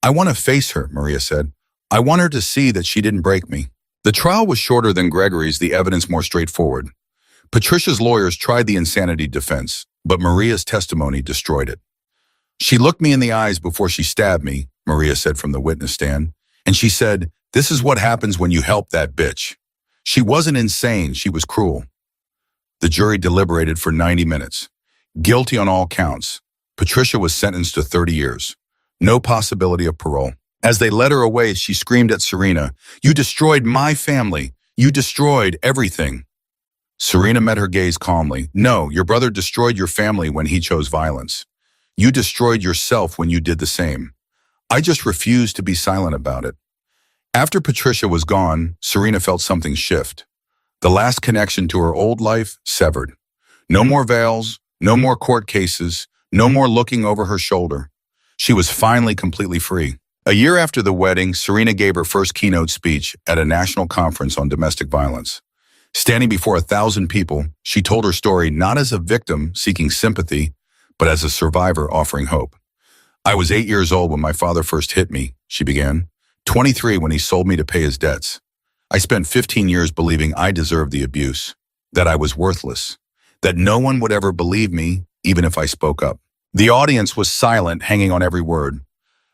I want to face her, Maria said. I want her to see that she didn't break me. The trial was shorter than Gregory's, the evidence more straightforward. Patricia's lawyers tried the insanity defense, but Maria's testimony destroyed it. She looked me in the eyes before she stabbed me, Maria said from the witness stand, and she said, this is what happens when you help that bitch. She wasn't insane, she was cruel. The jury deliberated for 90 minutes. Guilty on all counts. Patricia was sentenced to 30 years. No possibility of parole. As they led her away, she screamed at Serena, you destroyed my family. You destroyed everything. Serena met her gaze calmly. No, your brother destroyed your family when he chose violence. You destroyed yourself when you did the same. I just refused to be silent about it. After Patricia was gone, Serena felt something shift. The last connection to her old life severed. No more veils, no more court cases, no more looking over her shoulder. She was finally completely free. A year after the wedding, Serena gave her first keynote speech at a national conference on domestic violence. Standing before 1,000 people, she told her story not as a victim seeking sympathy, but as a survivor offering hope. I was 8 years old when my father first hit me, she began, 23 when he sold me to pay his debts. I spent 15 years believing I deserved the abuse, that I was worthless, that no one would ever believe me, even if I spoke up. The audience was silent, hanging on every word.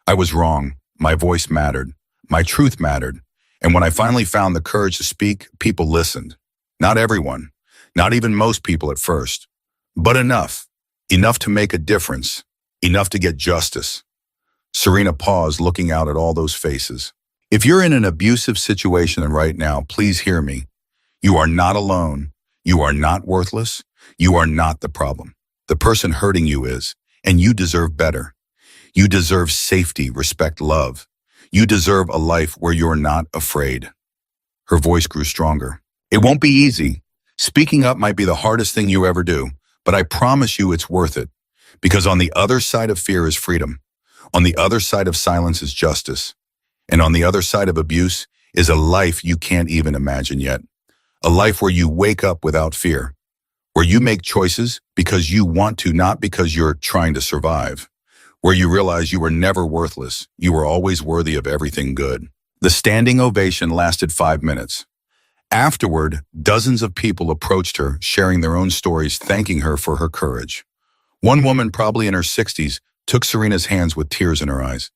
I was wrong. My voice mattered. My truth mattered. And when I finally found the courage to speak, people listened. Not everyone, not even most people at first, but enough. Enough to make a difference, enough to get justice. Serena paused, looking out at all those faces. If you're in an abusive situation right now, please hear me. You are not alone. You are not worthless. You are not the problem. The person hurting you is, and you deserve better. You deserve safety, respect, love. You deserve a life where you're not afraid. Her voice grew stronger. It won't be easy. Speaking up might be the hardest thing you ever do. But I promise you it's worth it, because on the other side of fear is freedom. On the other side of silence is justice. And on the other side of abuse is a life you can't even imagine yet. A life where you wake up without fear, where you make choices because you want to, not because you're trying to survive, where you realize you were never worthless. You were always worthy of everything good. The standing ovation lasted 5 minutes. Afterward, dozens of people approached her, sharing their own stories, thanking her for her courage. One woman, probably in her 60s, took Serena's hands with tears in her eyes.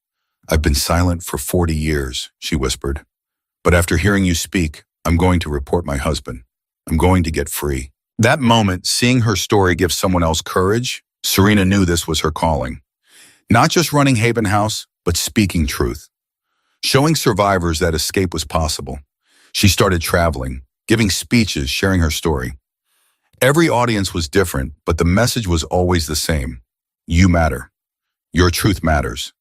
"I've been silent for 40 years, she whispered. "But after hearing you speak, I'm going to report my husband. I'm going to get free." That moment, seeing her story give someone else courage, Serena knew this was her calling. Not just running Haven House, but speaking truth. Showing survivors that escape was possible. She started traveling, giving speeches, sharing her story. Every audience was different, but the message was always the same. You matter. Your truth matters.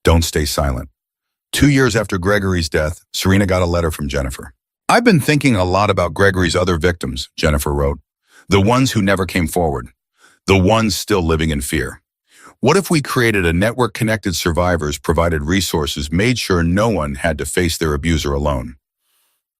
Don't stay silent. 2 years after Gregory's death, Serena got a letter from Jennifer. "I've been thinking a lot about Gregory's other victims," Jennifer wrote. "The ones who never came forward. The ones still living in fear. What if we created a network connected survivors, provided resources, made sure no one had to face their abuser alone?"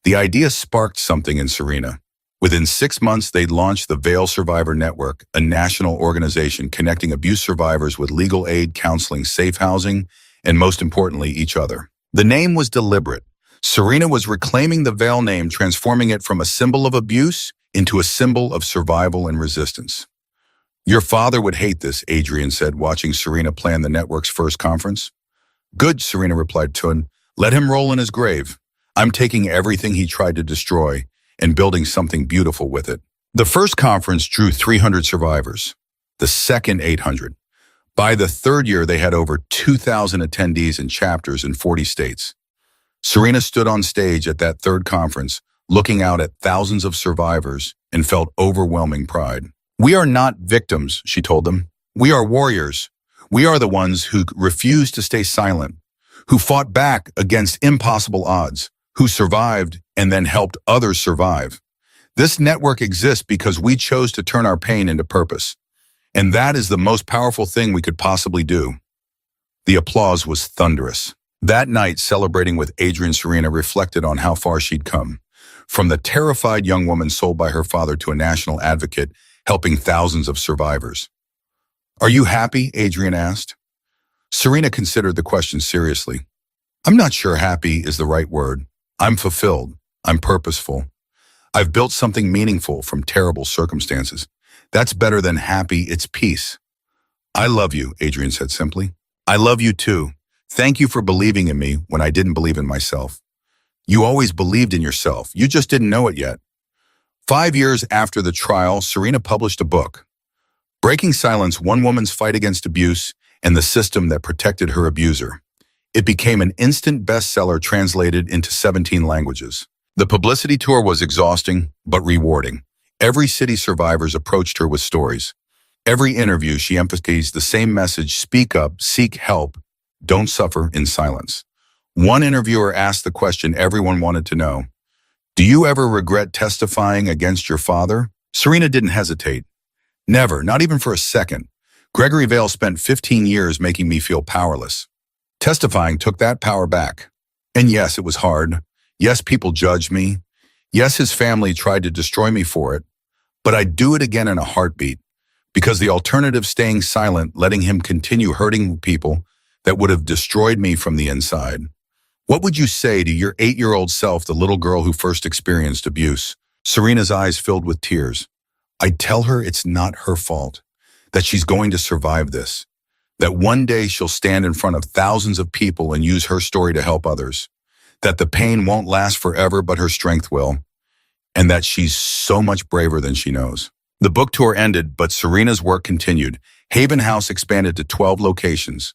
The idea sparked something in Serena. Within 6 months, they'd launched the Veil Survivor Network, a national organization connecting abuse survivors with legal aid, counseling, safe housing, and most importantly, each other. The name was deliberate. Serena was reclaiming the Veil name, transforming it from a symbol of abuse into a symbol of survival and resistance. "Your father would hate this," Adrian said, watching Serena plan the network's first conference. "Good," Serena replied to him. "Let him roll in his grave. I'm taking everything he tried to destroy and building something beautiful with it." The first conference drew 300 survivors, the second 800. By the third year, they had over 2,000 attendees in chapters in 40 states. Serena stood on stage at that third conference, looking out at thousands of survivors, and felt overwhelming pride. "We are not victims," she told them. "We are warriors. We are the ones who refused to stay silent, who fought back against impossible odds, who survived and then helped others survive. This network exists because we chose to turn our pain into purpose. And that is the most powerful thing we could possibly do." The applause was thunderous. That night, celebrating with Adrian, Serena reflected on how far she'd come. From the terrified young woman sold by her father to a national advocate, helping thousands of survivors. "Are you happy?" Adrian asked. Serena considered the question seriously. "I'm not sure happy is the right word. I'm fulfilled. I'm purposeful. I've built something meaningful from terrible circumstances. That's better than happy, it's peace." "I love you," Adrian said simply. "I love you too. Thank you for believing in me when I didn't believe in myself. You always believed in yourself. You just didn't know it yet." 5 years after the trial, Serena published a book, Breaking Silence: One Woman's Fight Against Abuse and the System That Protected Her Abuser. It became an instant bestseller, translated into 17 languages. The publicity tour was exhausting, but rewarding. Every city survivors approached her with stories. Every interview, she emphasized the same message: speak up, seek help, don't suffer in silence. One interviewer asked the question everyone wanted to know: "Do you ever regret testifying against your father?" Serena didn't hesitate. "Never, not even for a second. Gregory Vale spent 15 years making me feel powerless. Testifying took that power back. And yes, it was hard. Yes, people judged me. Yes, his family tried to destroy me for it. But I'd do it again in a heartbeat, because the alternative, staying silent, letting him continue hurting people, that would have destroyed me from the inside." What would you say to your 8-year-old self, the little girl who first experienced abuse? Serena's eyes filled with tears. "I'd tell her it's not her fault, that she's going to survive this, that one day she'll stand in front of thousands of people and use her story to help others, that the pain won't last forever, but her strength will, and that she's so much braver than she knows." The book tour ended, but Serena's work continued. Haven House expanded to 12 locations.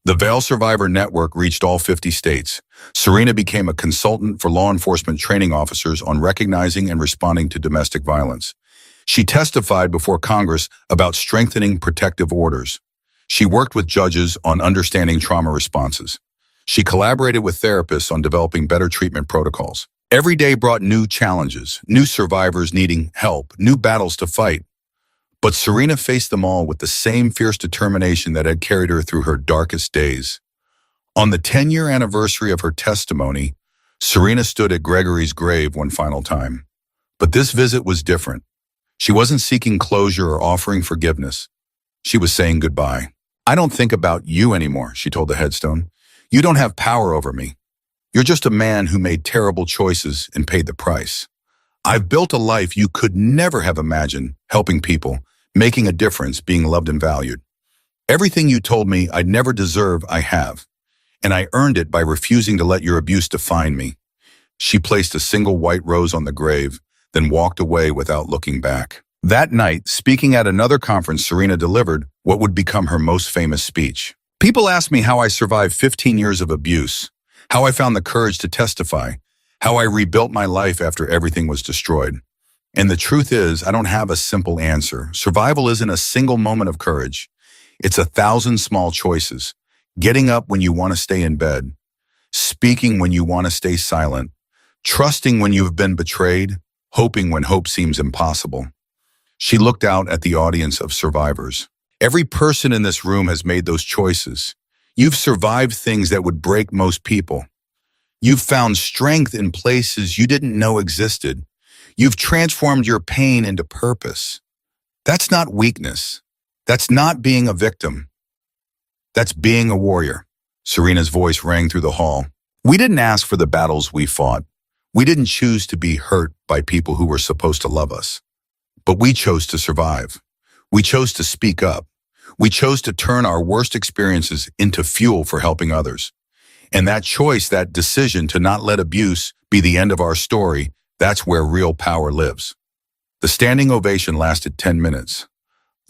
The Veil Survivor Network reached all 50 states. Serena became a consultant for law enforcement training officers on recognizing and responding to domestic violence. She testified before Congress about strengthening protective orders. She worked with judges on understanding trauma responses. She collaborated with therapists on developing better treatment protocols. Every day brought new challenges, new survivors needing help, new battles to fight. But Serena faced them all with the same fierce determination that had carried her through her darkest days. On the 10-year anniversary of her testimony, Serena stood at Gregory's grave one final time. But this visit was different. She wasn't seeking closure or offering forgiveness. She was saying goodbye. "I don't think about you anymore," she told the headstone. "You don't have power over me. You're just a man who made terrible choices and paid the price. I've built a life you could never have imagined, helping people, making a difference, being loved and valued. Everything you told me I'd never deserve, I have. And I earned it by refusing to let your abuse define me. She placed a single white rose on the grave, then walked away without looking back. That night, speaking at another conference, Serena delivered what would become her most famous speech. People ask me how I survived 15 years of abuse, how I found the courage to testify, how I rebuilt my life after everything was destroyed. And the truth is, I don't have a simple answer. Survival isn't a single moment of courage. It's 1,000 small choices. Getting up when you want to stay in bed, speaking when you want to stay silent, trusting when you have been betrayed, hoping when hope seems impossible. She looked out at the audience of survivors. Every person in this room has made those choices. You've survived things that would break most people. You've found strength in places you didn't know existed. You've transformed your pain into purpose. That's not weakness. That's not being a victim. That's being a warrior. Serena's voice rang through the hall. We didn't ask for the battles we fought. We didn't choose to be hurt by people who were supposed to love us. But we chose to survive. We chose to speak up. We chose to turn our worst experiences into fuel for helping others. And that choice, that decision to not let abuse be the end of our story, that's where real power lives. The standing ovation lasted 10 minutes.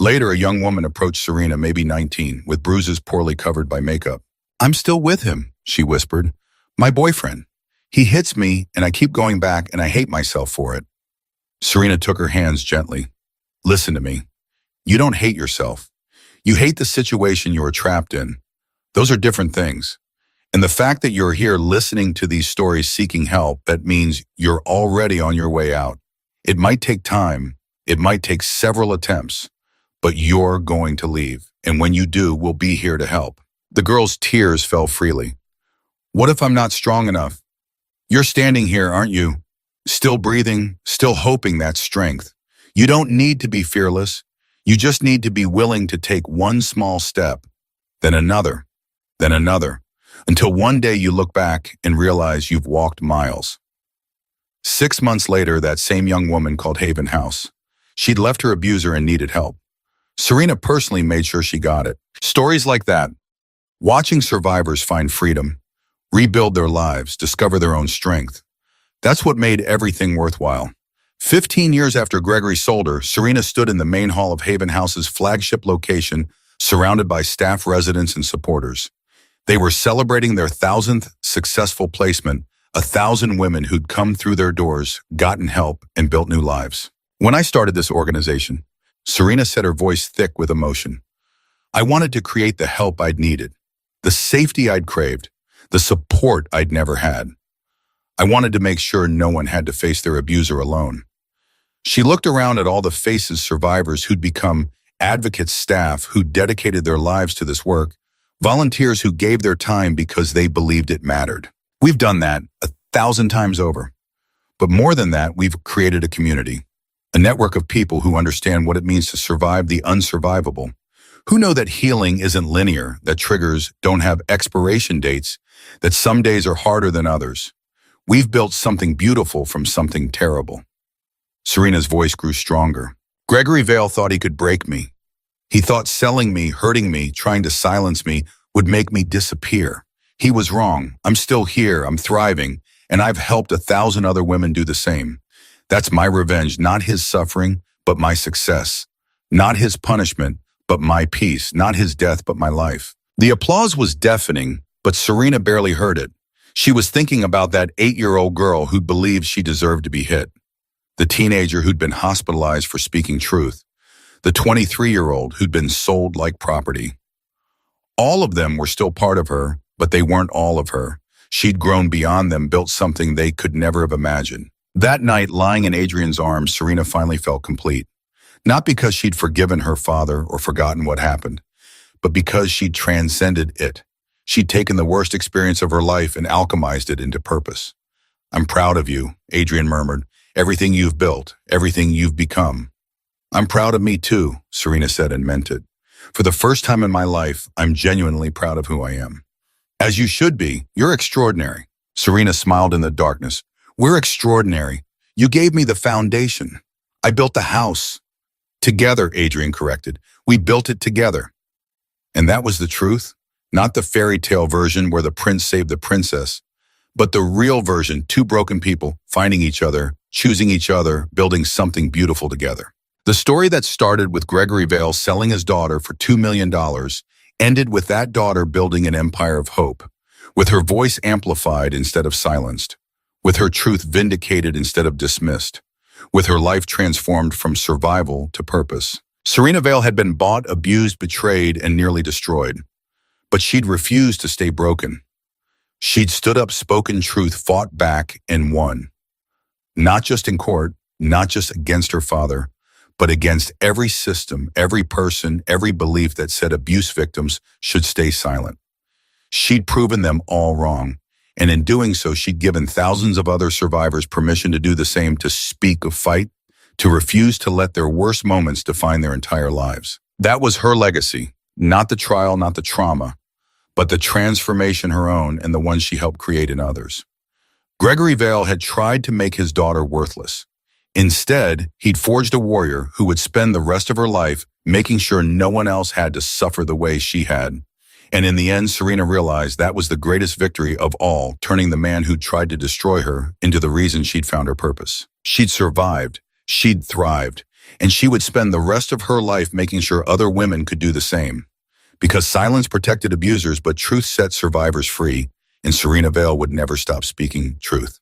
Later, a young woman approached Serena, maybe 19, with bruises poorly covered by makeup. I'm still with him, she whispered. My boyfriend. He hits me, and I keep going back, and I hate myself for it. Serena took her hands gently. Listen to me. You don't hate yourself. You hate the situation you are trapped in. Those are different things. And the fact that you're here listening to these stories seeking help, that means you're already on your way out. It might take time. It might take several attempts. But you're going to leave. And when you do, we'll be here to help. The girl's tears fell freely. What if I'm not strong enough? You're standing here, aren't you? Still breathing, still hoping that strength. You don't need to be fearless. You just need to be willing to take one small step, then another, until one day you look back and realize you've walked miles. 6 months later, that same young woman called Haven House. She'd left her abuser and needed help. Serena personally made sure she got it. Stories like that, watching survivors find freedom, rebuild their lives, discover their own strength. That's what made everything worthwhile. 15 years after Gregory sold her, Serena stood in the main hall of Haven House's flagship location, surrounded by staff, residents, and supporters. They were celebrating their 1,000th successful placement, 1,000 women who'd come through their doors, gotten help, and built new lives. When I started this organization, Serena said, her voice thick with emotion, I wanted to create the help I'd needed, the safety I'd craved, the support I'd never had. I wanted to make sure no one had to face their abuser alone. She looked around at all the faces, survivors who'd become advocates, staff who dedicated their lives to this work, volunteers who gave their time because they believed it mattered. We've done that 1,000 times over. But more than that, we've created a community, a network of people who understand what it means to survive the unsurvivable, who know that healing isn't linear, that triggers don't have expiration dates, that some days are harder than others. We've built something beautiful from something terrible. Serena's voice grew stronger. Gregory Vale thought he could break me. He thought selling me, hurting me, trying to silence me would make me disappear. He was wrong. I'm still here. I'm thriving. And I've helped 1,000 other women do the same. That's my revenge, not his suffering, but my success. Not his punishment, but my peace. Not his death, but my life. The applause was deafening, but Serena barely heard it. She was thinking about that 8-year-old girl who believed she deserved to be hit. The teenager who'd been hospitalized for speaking truth. The 23-year-old who'd been sold like property. All of them were still part of her, but they weren't all of her. She'd grown beyond them, built something they could never have imagined. That night, lying in Adrian's arms, Serena finally felt complete. Not because she'd forgiven her father or forgotten what happened, but because she'd transcended it. She'd taken the worst experience of her life and alchemized it into purpose. I'm proud of you, Adrian murmured. Everything you've built, everything you've become. I'm proud of me too, Serena said and meant it. For the first time in my life, I'm genuinely proud of who I am. As you should be. You're extraordinary. Serena smiled in the darkness. We're extraordinary. You gave me the foundation. I built the house. Together, Adrian corrected. We built it together. And that was the truth? Not the fairy tale version where the prince saved the princess, but the real version, two broken people finding each other, choosing each other, building something beautiful together. The story that started with Gregory Vale selling his daughter for $2 million ended with that daughter building an empire of hope, with her voice amplified instead of silenced, with her truth vindicated instead of dismissed, with her life transformed from survival to purpose. Serena Vale had been bought, abused, betrayed, and nearly destroyed. But she'd refused to stay broken. She'd stood up, spoken truth, fought back, and won. Not just in court, not just against her father, but against every system, every person, every belief that said abuse victims should stay silent. She'd proven them all wrong, and in doing so, she'd given thousands of other survivors permission to do the same, to speak, of fight, to refuse to let their worst moments define their entire lives. That was her legacy, not the trial, not the trauma, but the transformation her own and the one she helped create in others. Gregory Vale had tried to make his daughter worthless. Instead, he'd forged a warrior who would spend the rest of her life making sure no one else had to suffer the way she had. And in the end, Serena realized that was the greatest victory of all, turning the man who tried to destroy her into the reason she'd found her purpose. She'd survived, she'd thrived, and she would spend the rest of her life making sure other women could do the same. Because silence protected abusers, but truth set survivors free, and Serena Vale would never stop speaking truth.